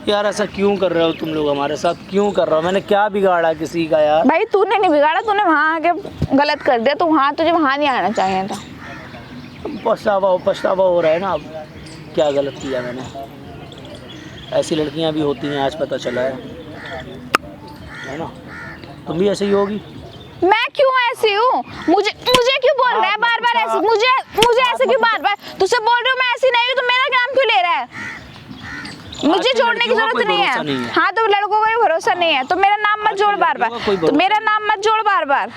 यार ऐसा क्यों कर रहे हो तुम लोग हमारे साथ, क्यों कर रहे हो? मैंने क्या बिगाड़ा किसी का यार? भाई तूने नहीं बिगाड़ा, तूने वहाँ आके गलत कर दिया, तो वहाँ तुझे वहाँ नहीं आना चाहिए था। पछतावा हो रहा है ना अब, क्या गलत किया मैंने? ऐसी लड़कियां भी होती हैं, आज पता चला है ना? तुम भी ऐसे ही होगी। मैं क्यों ऐसी हूँ? मुझे क्यों बोल रहा है बार बार ऐसे? मुझे ऐसे क्यों बार बार तुझसे बोल रही हूँ? मैं ऐसी नहीं हूँ, तो मेरा नाम क्यों ले रहा है? मुझे जोड़ने की जरूरत नहीं है। हाँ तो लड़कों का भी भरोसा नहीं है, तो मेरा नाम मत जोड़ बार बार, तो मेरा नाम मत जोड़ बार बार।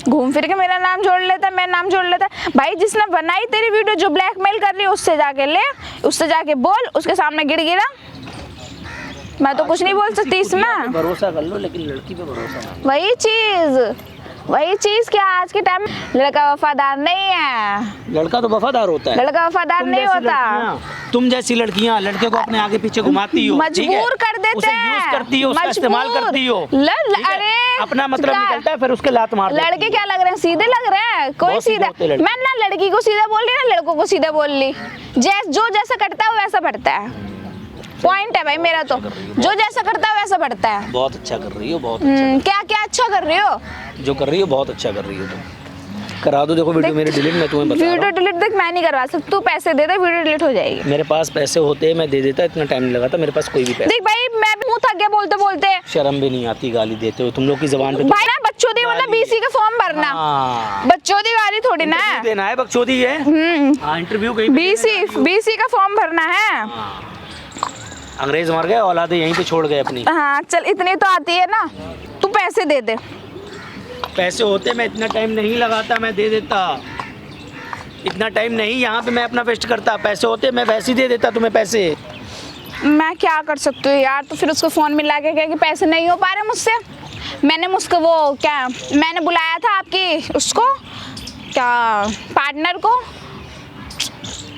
घूम फिर के मेरा नाम जोड़ लेता है, मेरा नाम जोड़ लेता है। भाई जिसने बनाई तेरी वीडियो, जो ब्लैकमेल कर रही है, उससे जाके ले, उससे जाके बोल, उसके सामने गिरा। मैं तो कुछ नहीं बोल सकती इसमें। भरोसा कर लो, लेकिन लड़की पे भरोसा ना। वही चीज क्या आज के टाइम लड़का वफादार नहीं है। लड़का तो वफादार होता है, लड़का वफादार नहीं होता। तुम जैसी लड़कियां लड़के को अपने आगे पीछे घुमाती हो, मजबूर कर देते उसे हैं, यूज करती हो, उसका इस्तेमाल करती हो। अरे अपना मतलब निकलता है, फिर उसके लात मार देती लड़के क्या लग रहे हैं? सीधे लग रहे हैं? कोई बहुत सीधे सीधा, होते हैं लड़के। मैं ना लड़की को सीधा बोल रही ना लड़कों को सीधा बोल ली। जो जैसा करता है वैसा बढ़ता है। पॉइंट है भाई मेरा, तो जो जैसा करता है वैसा बढ़ता है। बहुत अच्छा कर रही हो, बहुत क्या क्या अच्छा कर रही हो? जो कर रही हो बहुत अच्छा कर रही हो तुम। करा दो, देखो वीडियो मेरी डिलीट, मैं तुम्हें बता रहा वीडियो डिलीट देख, मैं नहीं करवा सकती, तू पैसे दे दे, वीडियो डिलीट हो जाएगी। हूं। मेरे पास पैसे होते मैं दे देता, इतना टाइम नहीं लगाता, मेरे पास कोई भी पैसा। देख भाई मैं भी मुंह थक गया बोलते बोलते। शर्म भी नहीं आती, गाली देते हो तुम लोग की जबान पे। भाई ना बच्चोदी मतलब बीसी का फॉर्म भरना, बच्चोदी गाली थोड़ी ना है। देना है, बकचोदी है। हाँ इंटरव्यू कहीं बीसी का फॉर्म भरना है। अंग्रेज मर गए, औलादे यहीं पे छोड़ गए अपनी। हाँ चल, इतनी तो आती है ना, तू पैसे दे दे। पैसे होते मैं इतना टाइम नहीं लगाता, मैं दे देता। इतना टाइम नहीं यहाँ पे मैं अपना वेस्ट करता। पैसे होते मैं वैसे ही दे देता तुम्हें पैसे। मैं क्या कर सकती हूँ यार? तो फिर उसको फोन मिला के कहा कि पैसे नहीं हो पा रहे मुझसे। मैंने मैंने बुलाया था आपकी उसको क्या पार्टनर को।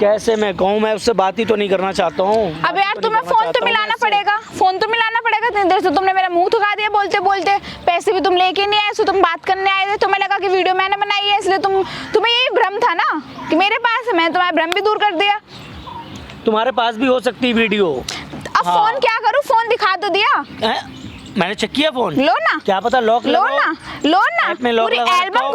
कैसे मैं कहूँ, मैं उससे बात ही तो नहीं करना चाहता हूँ। अब यार तुम्हें फोन तो मिलाना पड़ेगा, इतनी देर से तुमने मेरा मुंह थका दिया बोलते बोलते। पैसे भी तुम लेके नहीं आए, तुम बात करने आए थे, तुम्हें लगा कि वीडियो मैंने बनाई है, इसलिए तुम्हें यही भ्रम था ना कि मेरे पास है। मैंने तुम्हारा भ्रम भी दूर कर दिया। तुम्हारे पास भी हो सकती वीडियो। अब फोन क्या करूँ? फोन दिखा तो दिया, मैंने चेक किया फोन। लो ना, क्या पता लॉक लो ना पूरी एल्बम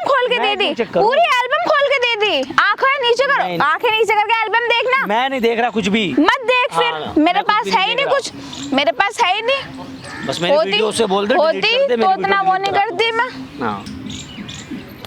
खोल के दे दी, पूरी एल्बम खोल के दे दी। आंखें नीचे करो, आंखें नीचे करके एल्बम देखना। मैं नहीं देख रहा कुछ भी, मत देख फिर। मेरे पास है ही नहीं कुछ, मेरे पास है ही नहीं। बस मेरी वीडियो से बोल दे होती तो इतना वो नहीं करती मैं। हाँ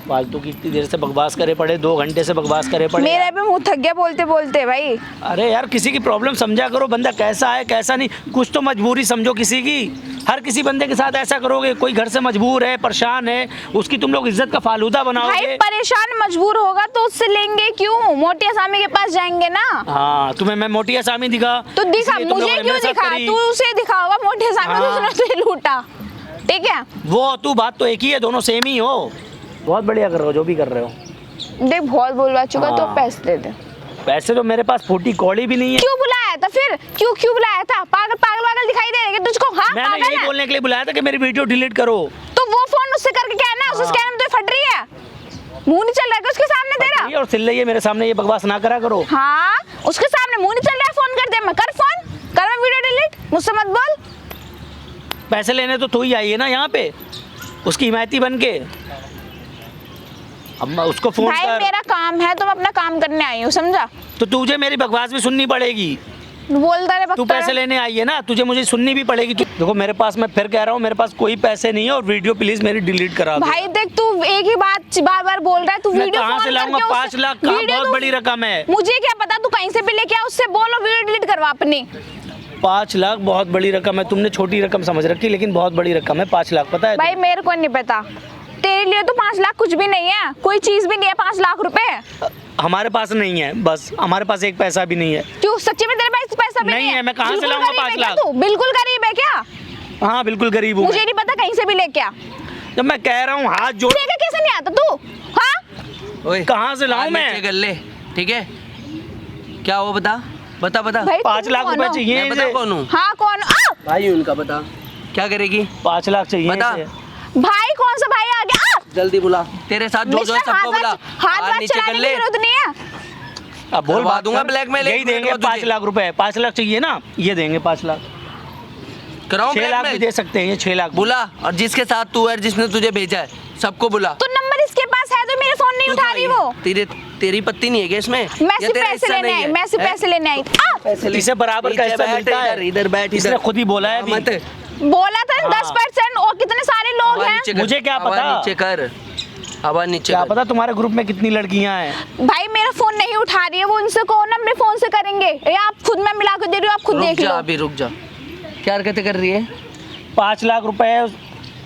फालतू की इतनी देर से बकवास करे पड़े, 2 घंटे से बकवास करे पड़े। मेरा भी मुंह थक गया बोलते बोलते भाई। अरे यार किसी की प्रॉब्लम समझा करो, बंदा कैसा है कैसा नहीं, कुछ तो मजबूरी समझो किसी की। हर किसी बंदे के साथ ऐसा करोगे, कोई घर से मजबूर है, परेशान है, उसकी तुम लोग इज्जत का फालूदा बनाओगे। भाई परेशान मजबूर होगा तो उससे लेंगे क्यों? मोटी असामी के पास जाएंगे ना। हाँ तुम्हें मैं मोटी असामी दिखा तो दिखा, मुझे क्यों दिखा? तू उसे दिखाओगा मोटी असामी को, उसने तुझे लूटा। ठीक है वो तू बात तो एक ही है, दोनों सेम ही हो। बहुत बढ़िया कर रहे हो जो भी कर रहे हो। देख बहुत बोलवा चुका, तो हाँ। पैसे दे दे। पैसे तो मेरे पास फूटी कौड़ी भी नहीं है। क्यों बुलाया था फिर? क्यों बुलाया था? पागल दिखाई दे रहा है तुझको? हाँ मैंने पागल यही है। बोलने के लिए बुलाया था कि मेरी वीडियो डिलीट करो। तो वो फोन उससे करके क्या है ना, उससे कहने में तो फट रही है, मुंह नहीं चल रहा है उसके सामने तेरा। और सिल रही है मेरे सामने, ये बकवास ना करा करो। हाँ उसके सामने मुंह नहीं चल रहा है, फोन कर दे। मैं कर फोन कर, मैं वीडियो डिलीट, मुझसे मत बोल। पैसे लेने तो तू ही आई है ना यहाँ पे, उसकी हिमायती बन के। अब मैं उसको फोन भाई कर। मेरा काम है, तो मैं अपना काम करने आई हूँ, समझा? तो तुझे मेरी बकवास भी सुननी पड़ेगी। बोलता रहे, तू पैसे लेने आई है ना, तुझे मुझे सुननी भी पड़ेगी। देखो मेरे पास, मैं फिर कह रहा हूँ, मेरे पास कोई पैसे नहीं है और वीडियो प्लीज मेरी डिलीट करा दो। भाई देख तू एक ही बात बार बार बोल रहा है। तू वीडियो कहाँ से लाऊंगा? 5 लाख का बहुत बड़ी रकम है। मुझे क्या पता, तू कहीं से भी लेके आ, उससे बोलो वीडियो डिलीट करवा अपनी। 5 लाख बहुत बड़ी रकम है, तुमने छोटी रकम समझ रखी, लेकिन बहुत बड़ी रकम है 5 लाख, पता है? भाई मेरे को नहीं पता, तेरे लिए तो 5 लाख कुछ भी नहीं है, कोई चीज भी नहीं है 5 लाख रुपए। हमारे पास नहीं है, बस हमारे पास एक पैसा भी नहीं है। क्यों सच्ची में तेरे पास पैसा भी नहीं है? मैं कहाँ से लाऊंगा 5 लाख? तू बिल्कुल गरीब है क्या? हाँ बिल्कुल गरीब हूँ। मुझे नहीं पता, कहीं से भी लेके आ। जब मैं कह रहा हूँ हाथ जोड़। कैसे नहीं आता तू? हाँ ओए कहाँ से लाऊं नीचे मैं? कर ले, ठीक है? क्या हुआ बता, बता बता। भाई 5 तुम लाख कौन रुपए हो? चाहिए मैं बता इसे। कौन हूँ? हाँ कौन? भाई उनका बता, क्या करेगी? 5 लाख चाहिए बता। इसे। भाई कौन सा भाई आ गया? जल्दी बुला, तेरे साथ जो है मिस्टर, सबको बुला। हाथ बाहर बात नीचे कर चलाने की ले। जरूरत नहीं है। अब बोल करवा बात दूंगा कर। blackmail, यही एक मिनट देंगे में 5 तुझे। लाख रुपए। 5 लाख चाहिए ना, ये देंगे 5 लाख। कराऊं 6 लाख भी blackmail? दे सकते हैं ये, 6 लाख। बुला, और जिसके साथ तू है, जिसने तुझे भेजा है, सबको बुला। तो नंबर इसके पास है तो मेरे फोन नहीं उठा रही वो। तेरी पत्ती नहीं है क्या इसमें? मैं या सिर्फ तेरा पैसे हिस्सा लेने नहीं आई, है? मैं सिर्फ हैं? पैसे लेने आई। पैसे ले। इसे बराबर का नीचे हिस्सा बैठ, मिलता है। इधर बैठ, इसने इधर। खुद ही बोला है अभी। मत। बोला था हाँ। 10% और कितने सारे लोग हवा हैं। नीचे कर, मुझे क्या हवा पता? नीचे कर, हवा नीचे क्या कर। पता तुम्हारे ग्रुप में कितनी लड़कियां हैं। भाई मेरा फोन नहीं उठा रही है वो, उनसे कहो ना अपने फोन से करेंगे, या आप खुद मैं मिला के दे रही हूँ, आप खुद रुक देख जा, लो। अभी रुक जा। क्या हरकतें कर रही है? 5 लाख रुपए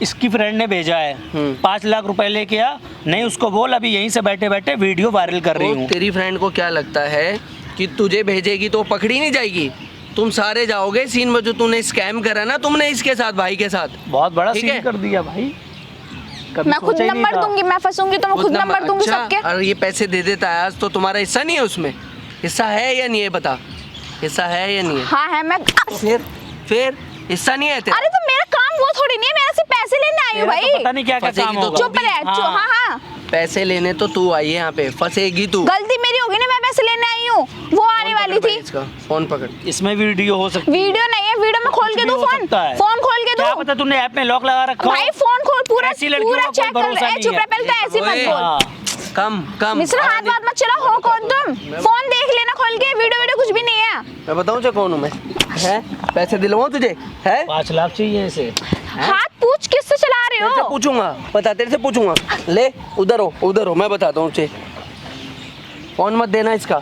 इसकी फ्रेंड ने भेजा है। 5 लाख रुपए लेके आ, नहीं उसको बोल अभी यहीं से बैठे बैठे वीडियो वायरल कर रही तो हूँ। तेरी फ्रेंड को क्या लगता है कि तुझे भेजेगी तो पकड़ी नहीं जाएगी? तुम सारे जाओगे सीन में, जो तूने स्कैम करा ना तुमने इसके साथ, भाई के साथ। बहुत बड़ा ठीक सीन है? कर दिया भाई। कभी मैं खुद सोचा ही नहीं नंबर था। दूंगी, मैं फंसूंगी तो मैं खुद नंबर दूंगी अच्छा, सबके। और ये पैसे दे देता है आज, तो तुम्हारा हिस्सा नहीं है उसमें? हिस्सा है या नहीं है बता, हिस्सा है या नहीं है? हाँ है। मैं तो फिर हिस्सा नहीं है तेरा? अरे तो मेरा काम वो थोड़ी नहीं है, मेरे से पैसे लेने आई हूँ तेरा तो भाई। पता नहीं क्या क्या फंसेगी काम तो होगा। चुप रह। हाँ। हाँ हाँ, पैसे लेने तो तू आई है यहाँ पे, फंसेगी तू। गलती मेरी होगी ना, मैं पैसे लेने आई हूँ, वो आने वाली थी। इसका फोन पकड़। इसमें वीडियो हो सकती है। वीडियो नहीं है, वीडियो में खोल कुछ के भी दूं हो फोन? सकता है। फोन खोल के क्या दूं? पता तूने ऐप में लॉक लगा रखा हो। भाई फोन खोल, पूरा ऐसी लड़कियों पूरा का कोई चेक कर भरोसा ले। नहीं चुप है। रह, पहले तो ऐसी मत ओए, बोल। हाँ। कम मिस्टर हाथ बात मत चला, हो कौन तुम? फोन देख लेना खोल के, वीडियो कुछ भी नहीं है। मैं बताऊँ जो कौन हूँ मैं? है पैसे दिलवाऊँ तुझे? है 5 लाख चाहिए इसे। हाथ पूछ किससे चला रहे तेरे से हो? पूछूंगा, बता, तेरे से पूछूंगा। ले उधर हो, मैं बताता हूँ तुझे। फोन मत देना इसका,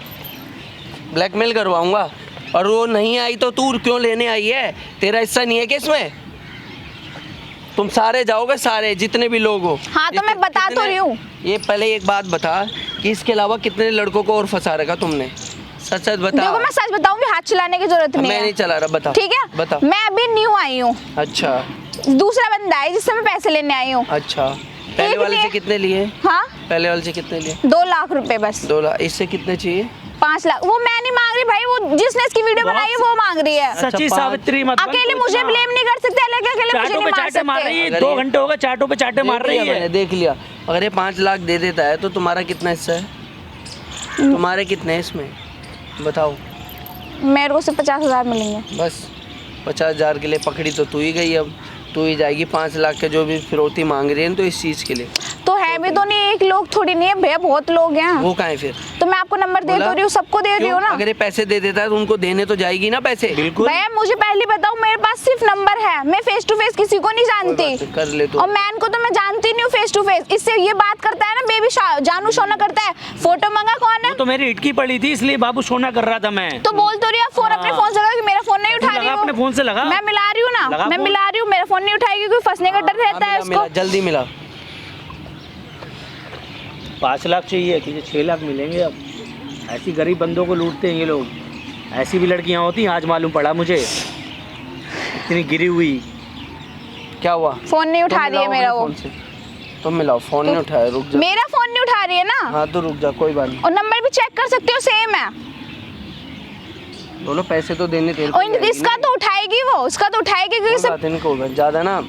ब्लैकमेल करवाऊंगा। और वो नहीं आई तो तू क्यों लेने आई है? तेरा हिस्सा नहीं है क्या इसमें? तुम सारे जाओगे, सारे जितने भी लोग हो। हाँ, तो मैं बता तो रही हूँ। ये पहले एक बात बता कि इसके अलावा कितने लड़कों को और फंसा रखा तुमने? सच सच बता। देखो मैं सच बताऊंगी, हाथ चलाने की जरूरत नहीं मैं है। नहीं चला रहा, बता। ठीक है, बता। मैं अभी न्यू आई हूँ। अच्छा दूसरा बंदा है जिससे मैं पैसे लेने आई हूँ। अच्छा, पहले एक वाले से लिए- कितने लिए? हाँ, पहले वाले से कितने लिए? 2 लाख रुपए बस। 2 लाख। इससे कितने चाहिए? 5 लाख वो मैं नहीं मांग रही भाई, वो जिसने इसकी वीडियो बहुत- बनाई है वो मांग रही है। अच्छा, सच्ची 5 सावित्री मत बन अकेले तू मुझे इतना। ब्लेम नहीं कर सकते, अलग अकेले मुझे चाटों नहीं पे मार चाटे मार रही सकते। है। अगर 2 ये- घंटे हो गए चाटों पे चाटे मार रही मैंने है। देख लिया। अगर ये 5 लाख दे देता है तो तुम्हारा कितना हिस्सा है? तुम्हारे कितने हैं इसमें बताओ? मेरे को सिर्फ 50,000 मिलेंगे। बस 50,000 के लिए पकड़ी तो तू ही गई, अब तू ही जाएगी। 5 लाख के जो भी फिरौती मांग रही है तो इस चीज़ के लिए, तो है भी तो नहीं, एक लोग थोड़ी नहीं है भैया, बहुत लोग हैं। वो कहाँ है फिर? तो मैं आपको नंबर दे बोला? तो रही हूँ, सबको दे रही क्यों? हूँ ना। अगर ये पैसे दे देता है तो उनको देने तो जाएगी ना पैसे। बिल्कुल। भैया मुझे पहले बताओ, मेरे पास सिर्फ नंबर है, मैं फेस टू फेस किसी को नहीं कोई बात जानती। नहीं, कर ले तो। और मैन को तो मैं जानती नहीं हूँ फेस टू फेस। इससे ये बात करता है ना बेबी जानू सोना करता है, फोटो मंगा कौन है? वो तो मेरी इटकी पड़ी थी इसलिए बाबू सोना कर रहा था मैं। तो बोल तो रही है, फोन अपने हाँ। फोन से लगा कि मेरा फोन नहीं तू उठा रही लगा, हूँ। अपने फोन से लगा। मैं मिला रही हूँ ना, लगा मैं फोन। मिला रही हूँ, मेरा फोन नहीं उठाएगी क्योंकि फंसने का डर रहता है मिला, उसको। जल्दी मिला। 5 लाख चाहिए, तुझे 6 लाख मिलेंगे। अब ऐसी गरीब बंदों को लूटते हैं ये लोग। ऐसी भी लड़कियां होती हैं, आज मालूम पड़ा मुझे, इतनी गिरी हुई। क्या हुआ? फोन नहीं उठा तुम रही है मिलाओ मेरा अपने वो। फोन से। तुम मिलाओ, फोन नहीं उठाया, रुक जा। मेरा फोन नहीं उठा रही है ना। हाँ तो रुक जा, कोई बात नहीं। और नंबर भी चेक कर सकते हो, सेम है। बोलो पैसे तो देने तेरे को और ही आएगी इसका ना। तो उठाएगी वो, इसका तो उठाएगी क्योंकि कोई सब बात नहीं, कोई बात ज्यादा ना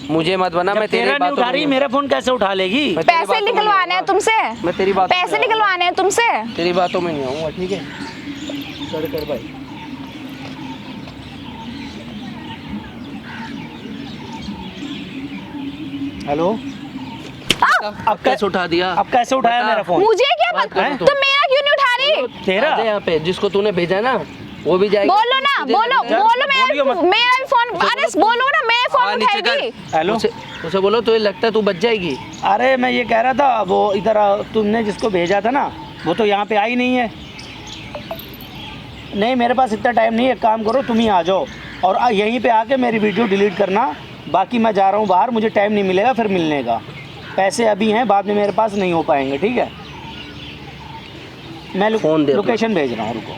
मुझे मत बना। मैं तेरी तेरा नहीं बातों उठा रही, में- मेरा फोन कैसे उठा लेगी? मैं तेरी पैसे बातों में नहीं निकलवाने हैं आऊंगा। तुमसे, मैं तेरी बातों में पैसे नहीं निकलवाने हैं तुमसे। आऊंगा। तेरी बातों में नहीं आऊंगा, ठीक है? कर भाई। हेलो, अब कैसे उठा दिया? अब कैसे उठाया बता। मेरा फोन? मुझे क्या बात पता, करो तो मेरा क्यों नहीं उठा रही? तेरा? आ जा यहाँ पे, जिसको तूने भेजा है ना वो भी जाएगा। बोलो ना, तुझे बोलो लगता है? बोलो, बोलियो मत। मेरा भी फोन, अरे बोलो ना, मेरा फोन हाँ, नीचे उठाएगी। कर। हेलो, उसे बोलो तो ये लगता है तू बच जाएगी। अरे मैं ये कह रहा था, वो इधर तुमने जिसको भेजा था ना, वो तो यहाँ पे आई नहीं है। नहीं, मेरे पास इतना टाइम नहीं है, एक काम करो तुम ही आ जाओ और यहीं पे आके मेरी वीडियो डिलीट करना। बाकी मैं जा रहा हूँ बाहर, मुझे टाइम नहीं मिलेगा फिर मिलने का। पैसे अभी हैं, बाद में मेरे पास नहीं हो पाएंगे, ठीक है? मैं फोन दे अपना। लोकेशन भेज रहा हूँ, रुको।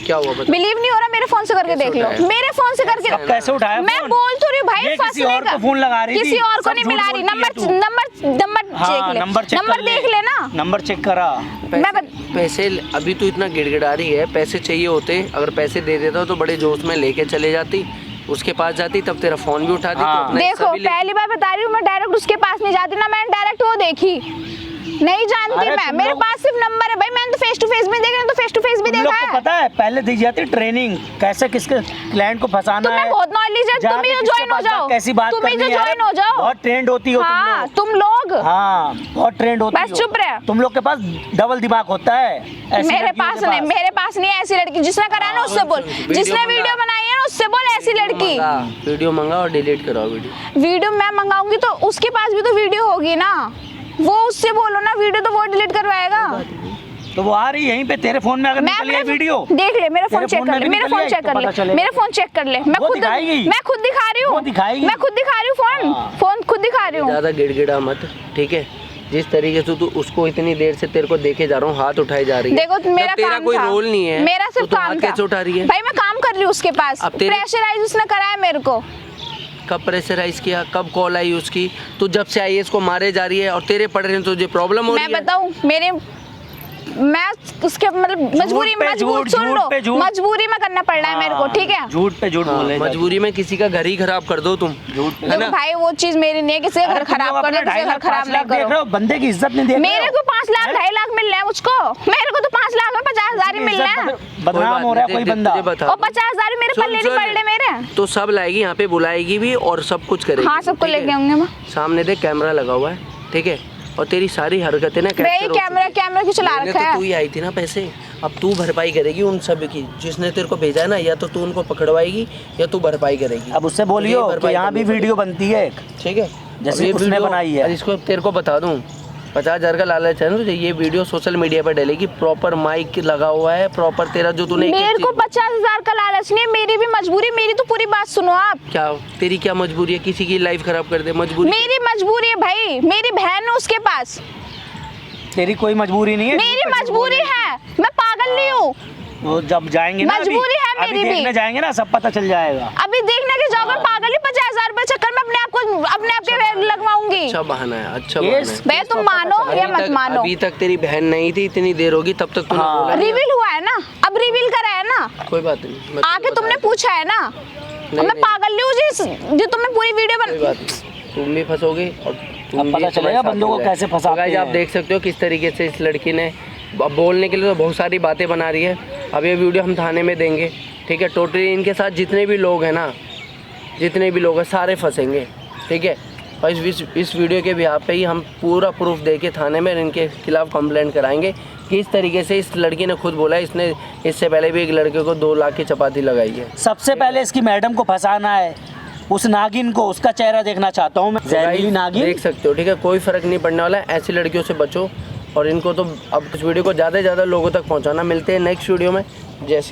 क्या हुआ बता। बिलीव नहीं हो रहा, मेरे फोन से करके देख लो, उठाया? मेरे फोन से करके। अब कैसे उठाया मैं फोन? बोल तो रही हूँ भाई, ये किसी फंसने और का। को फोन लगा रही थी, किसी और को सब नहीं झूठ मिला रही। बोलती है नंबर तू। नंबर हाँ, देख ले, नंबर चेक कर नंबर ले। देख लेना। नंबर चेक करा। पैसे अभी तो इतना गिड़गिड़ा रही है, पैसे चाहिए होते, अगर पैसे दे देता तो बड़े जोश में लेके चले जाती, उसके पास जाती, तब तेरा फोन भी उठाती। हाँ। तो अपना हिस्सा देखो भी ले- पहली बार बता रही हूँ, मैं डायरेक्ट उसके पास नहीं जाती ना, मैंने डायरेक्ट वो देखी नहीं जानती अरे मैं, तुम मेरे लोग- पास सिर्फ नंबर है भाई, मैंने तो फेस टू फेस भी देखा, तो फेस टू फेस भी तुम लोग देखा को है। पता है पहले दी जाती ट्रेनिंग, कैसे किसके क्लाइंट को फंसाना तुम्हें है। बहुत नॉलेज है, तुम ही जाके तो किसके ज्वाइन हो पास जाओ, कैसी बात तुम ही करनी तो है, ज्वाइन हो जाओ। बहुत ट्रेंड होती हो हाँ, तुम तुम लोग। हाँ बहुत ट्रेंड होती बस हो। चुप रहे। तुम लोग के पास डबल दिमाग होता है, ऐसी मेरे लड़कियों पास के नहीं, मेरे पास नहीं है ऐसी लड़की। जिसने करा है ना उससे बोल, वीडियो जिसने मंगा। वीडियो बनाई है ना उससे बोल ऐसी लड़की। वीडियो मंगा और डिलीट कराओ वीडियो। वीडियो मैं मंगाऊंगी तो उसके पास भी तो वीडियो होगी ना, वो उससे बोलो ना, वीडियो तो वो डिलीट करवाएगा। तो वो आ रही है यहीं पे तेरे फोन में, अगर मैं निकली है अपने वीडियो देख ले, मेरा फोन तेरे चेक फोन कर में ले, भी मेरा निकली फोन है, चेक तो कर पता ले, चलेगा। मेरा फोन चेक कर ले। मैं वो खुद दिखाएगी। मैं खुद दिखा रही वो हूँ, दिखाएगी। मैं खुद दिखा रही हूँ फोन, हाँ। फोन खुद दिखा रही हूँ। ज़्यादा गिड़गिड़ा मत, ठीक है। जिस तरीके से तू उसको इतनी देर से तेरे को देखे जा रहा हूँ, हाथ उठाई जा रही है। देखो जब मेरा तेरा काम कोई था, रोल नहीं है, मेरा सिर्फ तो तू काम हाथ था। कैसे उठा रही है? भाई मैं काम कर रही हूँ उसके पास, अब तेरे- प्रेशराइज उसने करा है मेरे को। कब प्रेशराइज किया, कब कॉल आई उसकी? तू जब से आई है इसको मारे जा रही है और तेरे पड़ रहे हैं, तुझे प्रॉब्लम हो रही मैं है। बताऊं, मेरे मैं उसके मतलब मजबूरी पे मजबूर झूठ, सुन झूठ लो, पे झूठ। मजबूरी में करना पड़ रहा है मेरे को, ठीक है। झूठ पे झूठ हाँ, बोले मजबूरी में किसी का घर ही खराब कर दो तुम, झूठ पे। है देखो ना? भाई वो चीज मेरी नहीं है, किसी का घर खराब कर दो, किसी का घर खराब नहीं देख रहे करो। हो, बंदे की इज्जत नहीं देख रहे मेरे हो। को 5 लाख 2.5 लाख मिल रहा है मुझको, मेरे को तो 5 लाख में 50,000 ही मिल रहा है, बदनाम हो रहा है कोई बंदा। तुझे बता और दूं। 50,000 मेरे सुन, पल्ले नहीं सुन। पड़ रहे मेरे। तो सब लाएगी यहाँ पे, बुलाएगी भी और सब कुछ करेगी। हाँ सबको ठीक है? लेके आऊंगे मैं। सामने देख कैमरा लगा हुआ है, ठीक है, और तेरी सारी हरकतें ना भाई कैप्चर हो कैमरा चुकी हैं। कैमरा क्यों चला लेने रखा तो तू है? ही आई थी ना पैसे, अब तू भरपाई करेगी उन सब की, जिसने तेरे को भेजा है ना, या तो तू उनको पकड़वाएगी या तू भरपाई करेगी। अब उससे बोलियो ये कि भरपाई यहाँ भी करनी वीडियो बनती है एक, पड़ेगी, ठीक है। जैसे अब ये उसने वीडियो- बनाई है। और इसको तेरे को बता दूं, 50,000 का लालच है ना तुझे, ये वीडियो सोशल मीडिया पर डलेगी, प्रॉपर माइक लगा हुआ है, प्रॉपर तेरा जो तूने एक- एक मेरे को चीज़- 50,000 का लालच नहीं है, मेरी भी मजबूरी, मेरी तो पूरी बात सुनो आप। क्या तेरी क्या मजबूरी है किसी की लाइफ खराब कर दे? मजबूरी मेरी मजबूरी है भाई, मेरी बहन है उसके पास, तेरी कोई मजबूरी नहीं है। मेरी मजबूरी है, मैं पागल नहीं हूँ। वो जब जाएंगे ना, मजबूरी है अभी मेरी भी। देखने जाएंगे ना, सब पता चल जाएगा। अभी देखने के जाओगे पागल ही, 50,000 रुपए चक्कर में अपने आप के लगवाऊंगी। अच्छा बहाना है, अच्छा ये बहाना है। भैया तुम मानो या मत मानो, अभी तक तेरी बहन नहीं थी, इतनी देर होगी, तब तक तूने हाँ। बोला नहीं। रिवील हुआ है ना, अब रिवील करा है ना, कोई बात नहीं, मैं आके तुझे तुमने बता पूछा है ना। नहीं, मैं नहीं। पागल नहीं हूँ जो तुमने पूरी वीडियो कोई बना। बात नहीं, तुम भी फंसोगे और तुम अब भी पता चलेगा तुम्हारे साथ बंदों को हो जाएगा। कैसे फंसाते तो guys, आप हैं। देख सकते हो किस तरीके से इस लड़की ने अब बोलने के लिए तो बहुत सारी बातें बना रही है। अब ये वीडियो हम थाने में देंगे, ठीक है। टोटली इनके साथ जितने भी लोग हैं ना, जितने भी लोग हैं सारे फंसेंगे, ठीक है। और इस वीडियो के बिहाफ पे ही हम पूरा प्रूफ दे के थाने में इनके खिलाफ कंप्लेंट कराएंगे कि इस तरीके से इस लड़की ने खुद बोला है, इसने इससे पहले भी एक लड़के को 2 लाख की चपाती लगाई है। सबसे पहले इसकी मैडम को फंसाना है, उस नागिन को, उसका चेहरा देखना चाहता हूँ मैं, जहरीली नागिन। देख सकते हो, ठीक है। कोई फर्क नहीं पड़ने वाला है, ऐसी लड़कियों से बचो और इनको तो अब इस वीडियो को ज़्यादा से ज़्यादा लोगों तक पहुँचाना। मिलते हैं नेक्स्ट वीडियो में। जय श्री